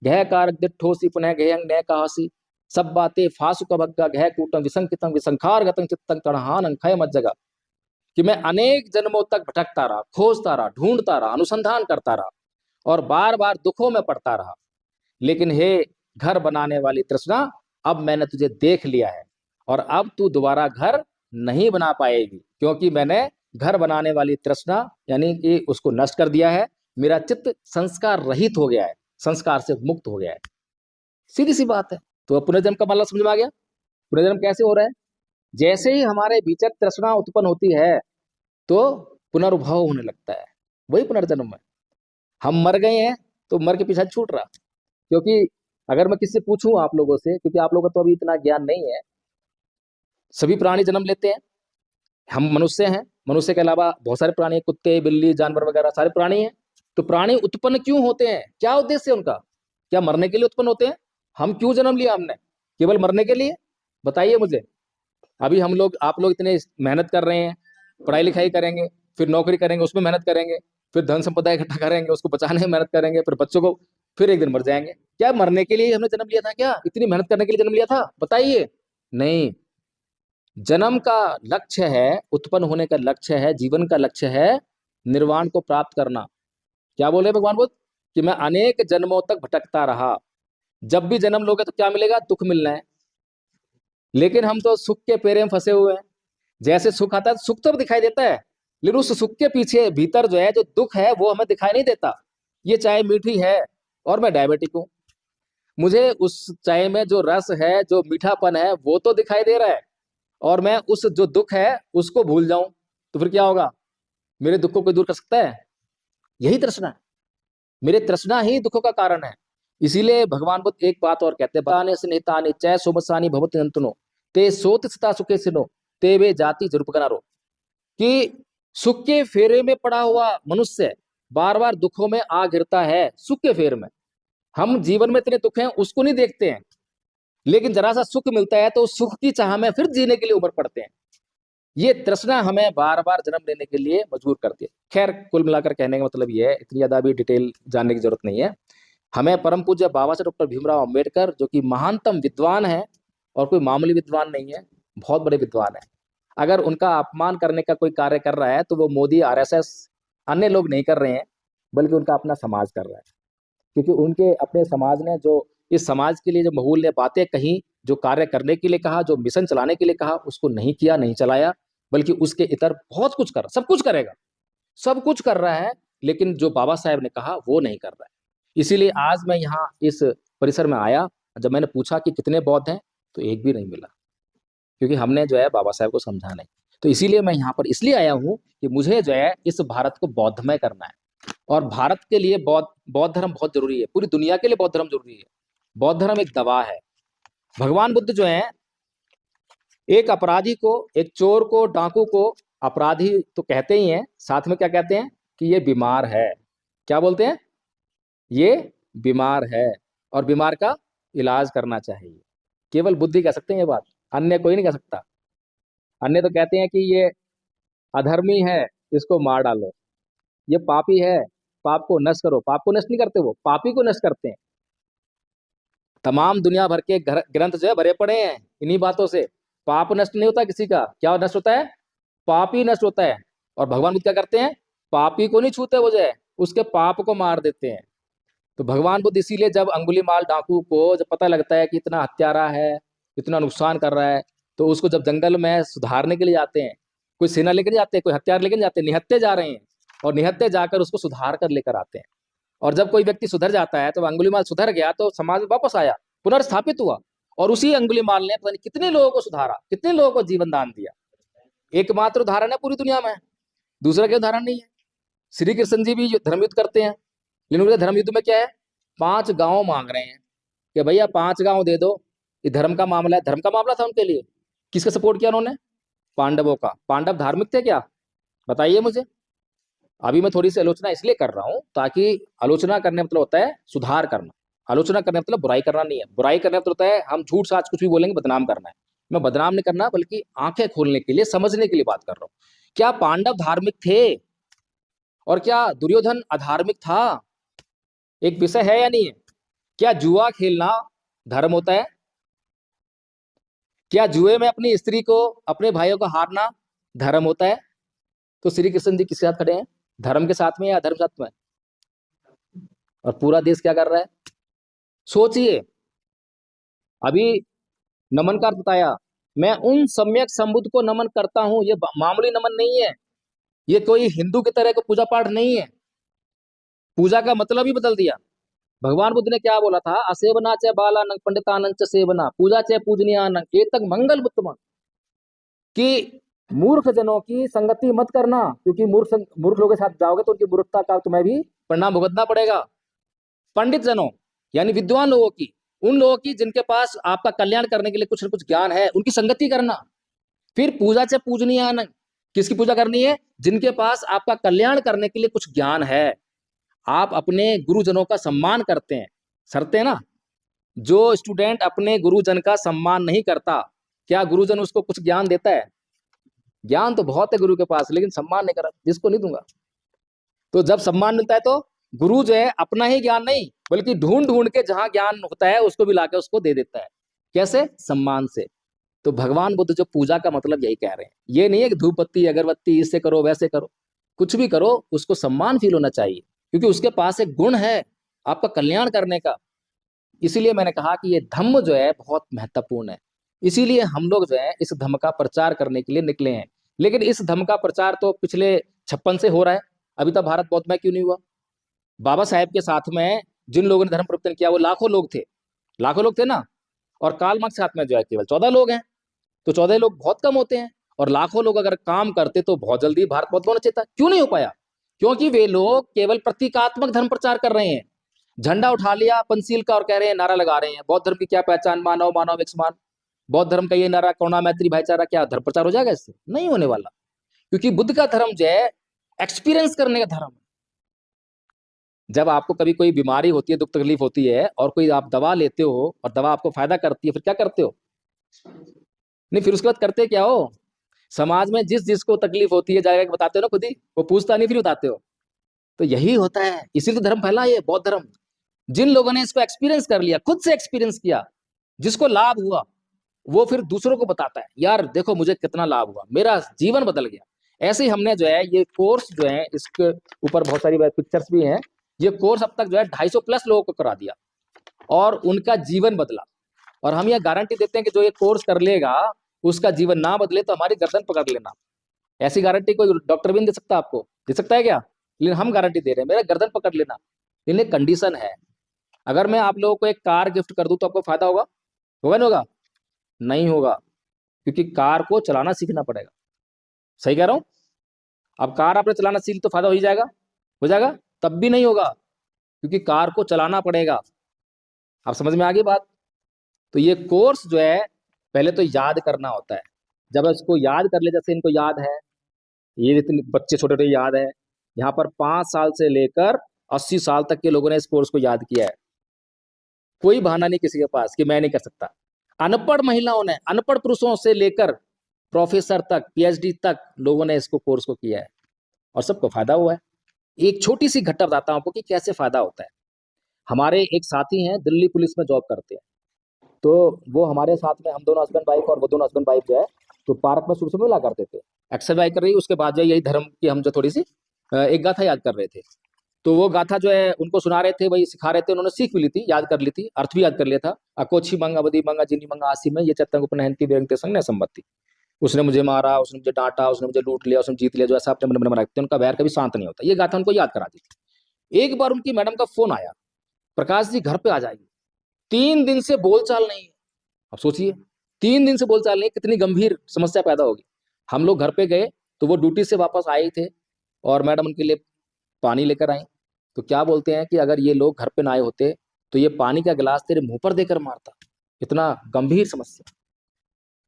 गह कारक दिठोसी पुनः गहंग न कहासी सब बातें फासु का भग्गा गह कूटम विसंकितम विसंखार गतंग चित्तंग तड़हान खय मत जगा। कि मैं अनेक जन्मों तक भटकता रहा, खोजता रहा, ढूंढता रहा, अनुसंधान करता रहा और बार बार दुखों में पड़ता रहा, लेकिन हे घर बनाने वाली तृष्णा, अब मैंने तुझे देख लिया है और अब तू दोबारा घर नहीं बना पाएगी, क्योंकि मैंने घर बनाने वाली तृष्णा यानी कि उसको नष्ट कर दिया है। मेरा चित्त संस्कार रहित हो गया है, संस्कार से मुक्त हो गया है। सीधी सी बात है। तो पुनर्जन्म का मतलब समझ में आ गया। पुनर्जन्म कैसे हो रहा है, जैसे ही हमारे भीतर तृष्णा उत्पन्न होती है तो पुनर्भव होने लगता है, वही पुनर्जन्म है। हम मर गए हैं तो मर के पीछे छूट रहा, क्योंकि अगर मैं किसी से पूछूं आप लोगों से, क्योंकि आप लोगों को तो अभी इतना ज्ञान नहीं है, सभी प्राणी जन्म लेते हैं, हम मनुष्य हैं, मनुष्य के अलावा बहुत सारे प्राणी, कुत्ते बिल्ली जानवर वगैरह सारे प्राणी हैं। तो प्राणी उत्पन्न क्यों होते हैं, क्या उद्देश्य है उनका, क्या मरने के लिए उत्पन्न होते हैं? हम क्यों जन्म लिया हमने, केवल मरने के लिए? बताइए मुझे। अभी हम लोग आप लोग इतने मेहनत कर रहे हैं, पढ़ाई लिखाई करेंगे, फिर नौकरी करेंगे उसमें मेहनत करेंगे, फिर धन संपदा इकट्ठा करेंगे उसको बचाने में मेहनत करेंगे, फिर बच्चों को, फिर एक दिन मर जाएंगे। क्या मरने के लिए हमने जन्म लिया था, क्या इतनी मेहनत करने के लिए जन्म लिया था? बताइए। नहीं, जन्म का लक्ष्य है, उत्पन्न होने का लक्ष्य है, जीवन का लक्ष्य है निर्वाण को प्राप्त करना। क्या बोले भगवान बुद्ध कि मैं अनेक जन्मों तक भटकता रहा, जब भी जन्म लोगे तो क्या मिलेगा, दुख मिलना है। लेकिन हम तो सुख के पेरे में फंसे हुए हैं। जैसे सुख आता है सुख तो दिखाई देता है, लेकिन उस सुख के पीछे भीतर जो है जो दुख है वो हमें दिखाई नहीं देता। ये चाय मीठी है और मैं डायबिटिक हूं, मुझे उस चाय में जो रस है जो मीठापन है वो तो दिखाई दे रहा है, और मैं उस जो दुख है उसको भूल जाऊं तो फिर क्या होगा, मेरे दुख को कोई दूर कर सकता है? यही तृष्णा है, मेरे तृष्णा ही दुखों का कारण है। इसीलिए भगवान बुद्ध एक बात और कहते हैं, बताने से निहितानि चै सोमसानि भवति नंतनो ते सोत स्था सुखे सिनो ते वे जाति जरूपगनारो। कि सुख के फेरे में पड़ा हुआ मनुष्य बार बार दुखों में आ गिरता है, सुख के फेर में। हम जीवन में इतने दुख हैं उसको नहीं देखते हैं, लेकिन जरा सा सुख मिलता है तो सुख की चाह में फिर जीने के लिए उमड़ पड़ते हैं। ये तृष्णा हमें बार बार जन्म लेने के लिए मजबूर करती है। खैर, कुल मिलाकर कहने का मतलब ये है, इतनी ज्यादा भी डिटेल जानने की जरूरत नहीं है। हमें परम पूज्य बाबा साहब डॉक्टर भीमराव अंबेडकर, जो कि महानतम विद्वान है और कोई मामूली विद्वान नहीं है, बहुत बड़े विद्वान है, अगर उनका अपमान करने का कोई कार्य कर रहा है तो वो मोदी, आरएसएस, अन्य लोग नहीं कर रहे हैं, बल्कि उनका अपना समाज कर रहा है। क्योंकि उनके अपने समाज ने जो इस समाज के लिए जो बहुमूल्य बातें कही, जो कार्य करने के लिए कहा, जो मिशन चलाने के लिए कहा, उसको नहीं किया, नहीं चलाया, बल्कि उसके इतर बहुत कुछ कर, सब कुछ करेगा, सब कुछ कर रहा है, लेकिन जो बाबा साहेब ने कहा वो नहीं कर रहा है। इसीलिए आज मैं यहाँ इस परिसर में आया, जब मैंने पूछा कि कितने बौद्ध हैं तो एक भी नहीं मिला, क्योंकि हमने जो है बाबा साहेब को समझा नहीं। तो इसीलिए मैं यहाँ पर इसलिए आया हूँ कि मुझे जो है इस भारत को बौद्धमय करना है, और भारत के लिए बौद्ध धर्म बहुत जरूरी है, पूरी दुनिया के लिए बौद्ध धर्म जरूरी है। बौद्ध धर्म एक दवा है। भगवान बुद्ध जो है एक अपराधी को, एक चोर को, डाकू को अपराधी तो कहते ही हैं, साथ में क्या कहते हैं कि ये बीमार है। क्या बोलते हैं? ये बीमार है और बीमार का इलाज करना चाहिए। केवल बुद्धि कह सकते हैं ये बात, अन्य कोई नहीं कह सकता। अन्य तो कहते हैं कि ये अधर्मी है, इसको मार डालो, ये पापी है, पाप को नष्ट करो। पाप को नष्ट नहीं करते, वो पापी को नष्ट करते हैं। तमाम दुनिया भर के ग्रंथ जो है भरे पड़े हैं इन्हीं बातों से। पाप नष्ट नहीं होता किसी का, क्या नष्ट होता है? पाप ही नष्ट होता है। और भगवान बुद्ध क्या करते हैं? पापी को नहीं छूते, वो जो है उसके पाप को मार देते हैं। तो भगवान बुद्ध इसीलिए जब अंगुलीमाल डाकू को जब पता लगता है कि इतना हत्यारा है, इतना नुकसान कर रहा है, तो उसको जब जंगल में सुधारने के लिए जाते हैं, कोई सेना लेकर जाते हैं, कोई हथियार लेकर जाते हैं, निहत्ते जा रहे हैं, और निहत्थे जाकर उसको सुधार कर लेकर आते हैं। और जब कोई व्यक्ति सुधर जाता है तो अंगुलीमाल सुधर गया तो समाज में वापस आया, पुनर्स्थापित हुआ, और उसी अंगुलीमाल ने पता नहीं कितने लोगों को सुधारा, कितने लोगों को जीवन दान दिया। एकमात्र उदाहरण है पूरी दुनिया में, दूसरा कोई उदाहरण नहीं है। श्री कृष्ण जी भी धर्म युद्ध करते हैं, लेकिन उनके धर्म युद्ध में क्या है, 5 गांव मांग रहे हैं कि भैया 5 गांव दे दो, ये धर्म का मामला है। धर्म का मामला था उनके लिए। किसका सपोर्ट किया उन्होंने? पांडवों का। पांडव धार्मिक थे क्या? बताइए मुझे। अभी मैं थोड़ी सी आलोचना इसलिए कर रहा हूं ताकि आलोचना करने मतलब होता है सुधार करना, आलोचना करने मतलब बुराई करना नहीं है। बुराई करने मतलब होता है हम झूठ साच कुछ भी बोलेंगे बदनाम करना है। मैं बदनाम नहीं करना बल्कि आंखें खोलने के लिए, समझने के लिए बात कर रहा हूं। क्या पांडव धार्मिक थे और क्या दुर्योधन अधार्मिक था? एक विषय है या नहीं है? क्या जुआ खेलना धर्म होता है? क्या जुए में अपनी स्त्री को, अपने भाइयों को हारना धर्म होता है? तो श्री कृष्ण जी किसके साथ खड़े हैं? धर्म के साथ में या अधर्म के साथ में? और पूरा देश क्या कर रहा है? सोचिए। अभी नमन का अर्थ बताया, मैं उन सम्यक संबुद्ध को नमन करता हूं। ये मामूली नमन नहीं है, ये कोई हिंदू की तरह का पूजा पाठ नहीं है। पूजा का मतलब ही बदल दिया। भगवान बुद्ध ने क्या बोला था? असेवना च बालानंग पंडितानंद च सेवना पूजा च पूजनीयानंग एतक मंगल उत्तम, कि मूर्ख जनों की संगति मत करना, क्योंकि मूर्ख लोगों के साथ जाओगे तो उनकी मूर्खता का तुम्हें भी परिणाम भुगतना पड़ेगा। पंडित जनों यानी विद्वान लोगों की, उन लोगों की जिनके पास आपका कल्याण करने के लिए कुछ न कुछ ज्ञान है, उनकी संगति करना। फिर पूजा से पूजनीयानंग, किसकी पूजा करनी है? जिनके पास आपका कल्याण करने के लिए कुछ ज्ञान है। आप अपने गुरुजनों का सम्मान करते हैं, शर्तें ना। जो स्टूडेंट अपने गुरुजन का सम्मान नहीं करता, क्या गुरुजन उसको कुछ ज्ञान देता है? ज्ञान तो बहुत है गुरु के पास, लेकिन सम्मान नहीं करा, जिसको नहीं दूंगा। तो जब सम्मान मिलता है तो गुरु जो है अपना ही ज्ञान नहीं बल्कि ढूंढ ढूंढ के जहां ज्ञान होता है उसको भी लाके उसको दे देता है। कैसे? सम्मान से। तो भगवान बुद्ध जो पूजा का मतलब यही कह रहे हैं। ये नहीं है कि धूप बत्ती अगरबत्ती इससे करो वैसे करो, कुछ भी करो, उसको सम्मान फील होना चाहिए, क्योंकि उसके पास एक गुण है आपका कल्याण करने का। इसीलिए मैंने कहा कि ये धम्म जो है बहुत महत्वपूर्ण है। इसीलिए हम लोग जो है इस धम्म का प्रचार करने के लिए निकले हैं। लेकिन इस धम्म का प्रचार तो पिछले 56 से हो रहा है, अभी तक भारत बौद्ध में क्यों नहीं हुआ? बाबा साहेब के साथ में जिन लोगों ने धर्म परिवर्तन किया वो लाखों लोग थे, लाखों लोग थे ना। और कार्ल मार्क्स के साथ में जो है केवल 14 लोग हैं। तो 14 लोग बहुत कम होते हैं, और लाखों लोग अगर काम करते तो बहुत जल्दी भारत बौद्ध होना चाहिए था। क्यों नहीं हो पाया? क्योंकि वे लोग केवल प्रतीकात्मक धर्म प्रचार कर रहे हैं। झंडा उठा लिया पंचशील का और कह रहे हैं, नारा लगा रहे हैं, बौद्ध धर्म की क्या पहचान, मानव मानव एक समान। बौद्ध धर्म का ये नारा करुणा मैत्री भाईचारा, क्या धर्म प्रचार हो जाएगा? इससे नहीं होने वाला। क्योंकि बुद्ध का धर्म जो है एक्सपीरियंस करने का धर्म है। जब आपको कभी कोई बीमारी होती है, दुख तकलीफ होती है, और कोई आप दवा लेते हो और दवा आपको फायदा करती है, फिर क्या करते हो? नहीं, फिर उसके बाद करते क्या हो? समाज में जिस जिसको तकलीफ होती है जाएगा बताते हो ना खुद ही, वो पूछता नहीं फिर बताते हो। तो यही होता है, इसीलिए तो धर्म फैला है बौद्ध धर्म। जिन लोगों ने इसको एक्सपीरियंस कर लिया, खुद से एक्सपीरियंस किया, जिसको लाभ हुआ, वो फिर दूसरों को बताता है, यार देखो मुझे कितना लाभ हुआ, मेरा जीवन बदल गया। ऐसे ही हमने जो है ये कोर्स जो है, इसके ऊपर बहुत सारी पिक्चर्स भी हैं। ये कोर्स अब तक जो है 250+ लोगों को करा दिया और उनका जीवन बदला। और हम ये गारंटी देते हैं कि जो ये कोर्स कर लेगा उसका जीवन ना बदले तो हमारी गर्दन पकड़ लेना। ऐसी गारंटी कोई डॉक्टर भी नहीं दे सकता, आपको दे सकता है क्या? लेकिन हम गारंटी दे रहे हैं, मेरा गर्दन पकड़ लेना। लेकिन एक कंडीशन है, अगर मैं आप लोगों को एक कार गिफ्ट कर दूं तो आपको फायदा होगा? होगा नहीं होगा? नहीं होगा, क्योंकि कार को चलाना सीखना पड़ेगा। सही कह रहा हूं? अब कार आपने चलाना सीख तो फायदा हो ही जाएगा, हो जाएगा? तब भी नहीं होगा, क्योंकि कार को चलाना पड़ेगा। आप समझ में आ गई बात? तो ये कोर्स जो है पहले तो याद करना होता है। जब इसको याद कर ले, जैसे इनको याद है, ये जितने बच्चे छोटे छोटे याद है, यहाँ पर 5 साल से लेकर 80 साल तक के लोगों ने इस कोर्स को याद किया है। कोई बहाना नहीं किसी के पास कि मैं नहीं कर सकता। अनपढ़ महिलाओं ने, अनपढ़ पुरुषों से लेकर प्रोफेसर तक, PhD तक लोगों ने इसको कोर्स को किया है और सबको फायदा हुआ है। एक छोटी सी घटना बताता हूं आपको कि कैसे फायदा होता है। हमारे एक साथी हैं, दिल्ली पुलिस में जॉब करते हैं। तो वो हमारे साथ में, हम दोनों हस्बैंड वाइफ, और वो दोनों हस्बैंड वाइफ जो है तो पार्क में सुबह सुबह मिला करते थे, एक्सरसाइज कर रही। उसके बाद जो यही धर्म की हम जो थोड़ी सी एक गाथा याद कर रहे थे। तो वो गाथा जो है उनको सुना रहे थे, वही सिखा रहे थे। उन्होंने सीख भी ली थी, याद कर ली थी, अर्थ भी याद कर लिया था। अकोछी मंगा बदी मंगा जिनी मंगा आसी में ये चत्तंग उपनयन की व्यंग्य संग न संबत्ति। उसने मुझे मारा, उसने मुझे डांटा, उसने मुझे लूट लिया, उसने जीत लिया, जो ऐसा अपने मन में रखते हैं उनका वैर कभी शांत नहीं होता। ये गाथा उनको याद करा दी थी। एक बार उनकी मैडम का फोन आया, प्रकाश जी घर पे आ जाइए। 3 दिन से बोलचाल नहीं है। अब सोचिए 3 दिन से बोलचाल नहीं, कितनी गंभीर समस्या पैदा होगी। हम लोग घर पे गए तो वो ड्यूटी से वापस आए थे और मैडम उनके लिए पानी लेकर आई। तो क्या बोलते हैं कि अगर ये लोग घर पे ना आए होते तो ये पानी का गिलास तेरे मुंह पर देकर मारता। इतना गंभीर समस्या।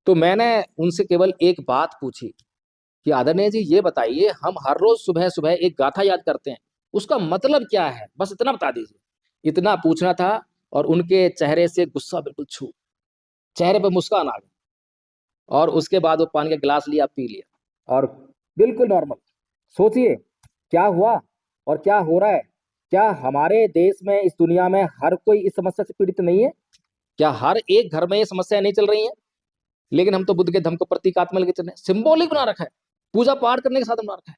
तो मैंने उनसे केवल एक बात पूछी कि आदरणीय जी ये बताइए, हम हर रोज सुबह सुबह एक गाथा याद करते हैं, उसका मतलब क्या है, बस इतना बता दीजिए। इतना पूछना था और उनके चेहरे से गुस्सा बिल्कुल छू, चेहरे पर मुस्कान आ गई और उसके बाद वो पानी का गिलास लिया, पी लिया और बिल्कुल नॉर्मल। सोचिए क्या हुआ और क्या हो रहा है। क्या हमारे देश में, इस दुनिया में हर कोई इस समस्या से पीड़ित नहीं है? क्या हर एक घर में ये समस्या नहीं चल रही है? लेकिन हम तो बुद्ध के धम्म को प्रतीकात्मक लेके चले, सिंबॉलिक बना रखा है, पूजा पाठ करने के साथ बना रखा है।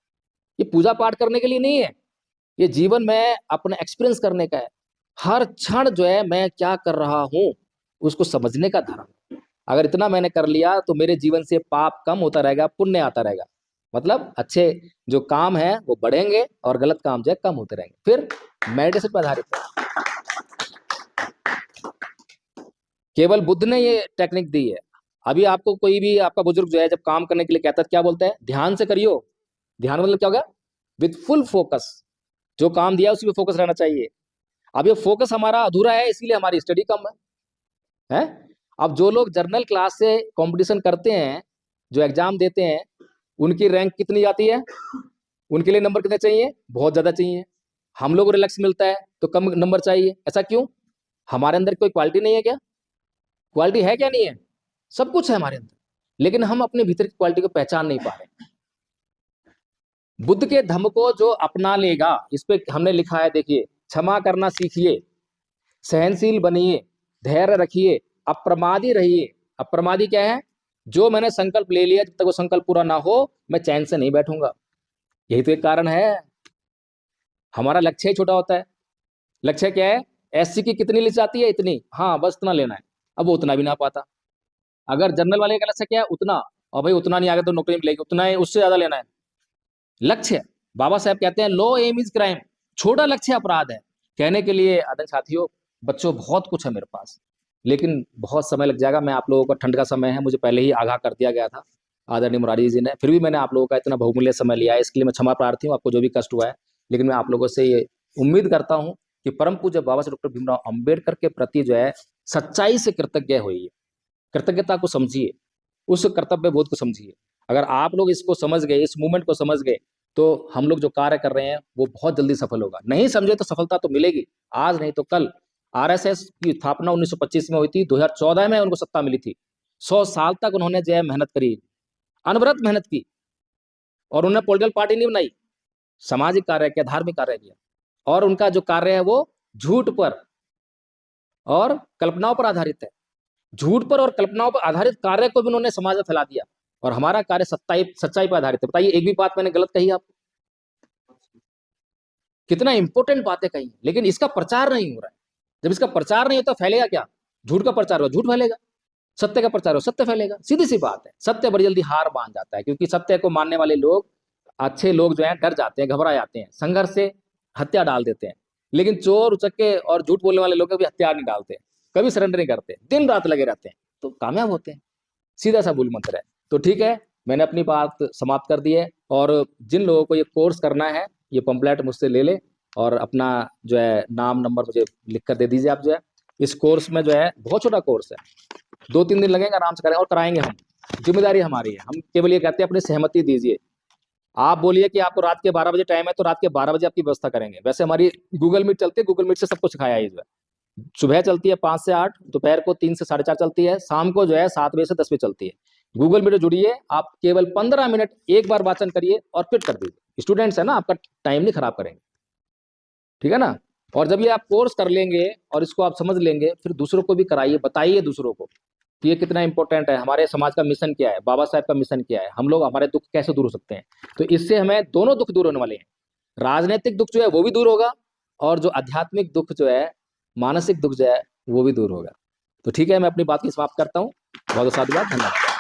ये पूजा पाठ करने के लिए नहीं है, ये जीवन में अपना एक्सपीरियंस करने का है। हर क्षण जो है मैं क्या कर रहा हूं उसको समझने का धर्म। अगर इतना मैंने कर लिया तो मेरे जीवन से पाप कम होता रहेगा, पुण्य आता रहेगा। मतलब अच्छे जो काम है वो बढ़ेंगे और गलत काम जो है कम होते रहेंगे। फिर मेडिटेशन पर आधारित है। केवल बुद्ध ने ये टेक्निक दी है। अभी आपको कोई भी आपका बुजुर्ग जो है जब काम करने के लिए कहता है क्या बोलता है? ध्यान से करियो। ध्यान मतलब क्या होगा? With full focus. जो काम दिया उसी पे फोकस रहना चाहिए। अब ये फोकस हमारा अधूरा है, इसीलिए हमारी स्टडी कम है? अब जो लोग जर्नल क्लास से कंपटीशन करते हैं, जो एग्जाम देते हैं, उनकी रैंक कितनी जाती है? उनके लिए नंबर कितने चाहिए? बहुत ज्यादा चाहिए। हम लोग को रिलैक्स मिलता है तो कम नंबर चाहिए। ऐसा क्यों? हमारे अंदर कोई क्वालिटी नहीं है क्या? क्वालिटी है क्या? नहीं है, सब कुछ है हमारे अंदर, लेकिन हम अपने भीतर की क्वालिटी को पहचान नहीं पा रहे। बुद्ध के धम्म को जो अपना लेगा, इस पे हमने लिखा है, देखिए, क्षमा करना सीखिए, सहनशील बनिए, धैर्य रखिए, अप्रमादी रहिए। अप्रमादी क्या है? जो मैंने संकल्प ले लिया, जब तक वो संकल्प पूरा ना हो मैं चैन से नहीं बैठूंगा। यही तो एक कारण है। हमारा लक्ष्य ही छोटा होता है। लक्ष्य क्या है? एससी की कितनी लिस्ट आती है? इतनी, हाँ बस इतना लेना है। अब वो उतना भी ना पाता। अगर जनरल वाले का लक्ष्य क्या है? उतना, और भाई उतना नहीं आ गया तो नौकरी मिलेगी, उतना है, उससे ज्यादा लेना है। लक्ष्य, बाबा साहब कहते हैं लो एम इज क्राइम, छोटा लक्ष्य अपराध है। कहने के लिए आदरणीय साथियों, बच्चों, बहुत कुछ है मेरे पास, लेकिन बहुत समय लग जाएगा। मैं आप लोगों को, ठंड का समय है, मुझे पहले ही आगाह कर दिया गया था आदरणीय मुरारी जी ने, फिर भी मैंने आप लोगों का इतना बहुमूल्य समय लिया है, इसके लिए मैं क्षमा प्रार्थी हूँ, आपको जो भी कष्ट हुआ है। लेकिन मैं आप लोगों से ये उम्मीद करता हूँ कि परम पूज्य बाबा साहब डॉक्टर भीमराव अम्बेडकर के प्रति जो है सच्चाई से कृतज्ञ होइए, कृतज्ञता को समझिए, उस कर्तव्य बोध को समझिए। अगर आप लोग इसको समझ गए, इस मूवमेंट को समझ गए, तो हम लोग जो कार्य कर रहे हैं वो बहुत जल्दी सफल होगा। नहीं समझे तो सफलता तो मिलेगी, आज नहीं तो कल। आरएसएस की स्थापना 1925 में हुई थी, 2014 में उनको सत्ता मिली थी। 100 साल तक उन्होंने जो है मेहनत करी, अनवरत मेहनत की, और उन्होंने पॉलिटिकल पार्टी नहीं बनाई, सामाजिक कार्य किया, धार्मिक कार्य किया। और उनका जो कार्य है वो झूठ पर और कल्पनाओं पर आधारित है। झूठ पर और कल्पनाओं पर आधारित कार्य को भी उन्होंने समाज में फैला दिया, और हमारा कार्य सच्चाई पर आधारित है। बताइए, एक भी बात मैंने गलत कही आपको? कितना इंपॉर्टेंट बातें कही, लेकिन इसका प्रचार नहीं हो रहा है। जब इसका प्रचार नहीं होता फैलेगा क्या? झूठ का प्रचार हो, झूठ फैलेगा, सत्य का प्रचार हो, सत्य फैलेगा। सीधी सी बात है। सत्य बड़ी जल्दी हार मान जाता है, क्योंकि सत्य को मानने वाले लोग, अच्छे लोग जो हैं, डर जाते हैं, घबरा जाते हैं, संघर्ष से हत्या डाल देते हैं। लेकिन चोर उचक्के और झूठ बोलने वाले लोग कभी हथियार नहीं डालते, कभी सरेंडर नहीं करते, दिन रात लगे रहते हैं, तो कामयाब होते हैं। सीधा सा मूल मंत्र है। तो ठीक है, मैंने अपनी बात समाप्त कर दी है। और जिन लोगों को ये कोर्स करना है, ये पंपलेट मुझसे ले ले और अपना जो है नाम नंबर मुझे लिख कर दे दीजिए। आप जो है इस कोर्स में जो है, बहुत छोटा कोर्स है, 2-3 दिन लगेंगे, आराम से करेंगे और कराएंगे हम। जिम्मेदारी हमारी है, हम केवल ये कहते हैं अपनी सहमति दीजिए। आप बोलिए कि आपको रात के 12 बजे टाइम है, तो रात के 12 बजे आपकी व्यवस्था करेंगे। वैसे हमारी गूगल मीट चलती है, गूगल मीट से सब कुछ सिखाया है। जो है सुबह चलती है 5 से 8, दोपहर को 3 से 4:30 चलती है, शाम को जो है 7 बजे से 10 बजे चलती है। गूगल मीट जुड़िए, आप केवल 15 मिनट एक बार वाचन करिए और क्विट कर दीजिए। स्टूडेंट्स है ना, आपका टाइम नहीं खराब करेंगे, ठीक है ना। और जब ये आप कोर्स कर लेंगे और इसको आप समझ लेंगे, फिर दूसरों को भी कराइए, बताइए दूसरों को कि ये कितना इंपॉर्टेंट है, हमारे समाज का मिशन क्या है, बाबा साहब का मिशन क्या है, हम लोग, हमारे दुख कैसे दूर हो सकते हैं। तो इससे हमें दोनों दुख दूर होने वाले हैं। राजनीतिक दुख जो है वो भी दूर होगा, और जो आध्यात्मिक दुख जो है, मानसिक दुख जो है, वो भी दूर होगा। तो ठीक है, मैं अपनी बात की समाप्त करता हूँ। बहुत बहुत साधुवाद, धन्यवाद।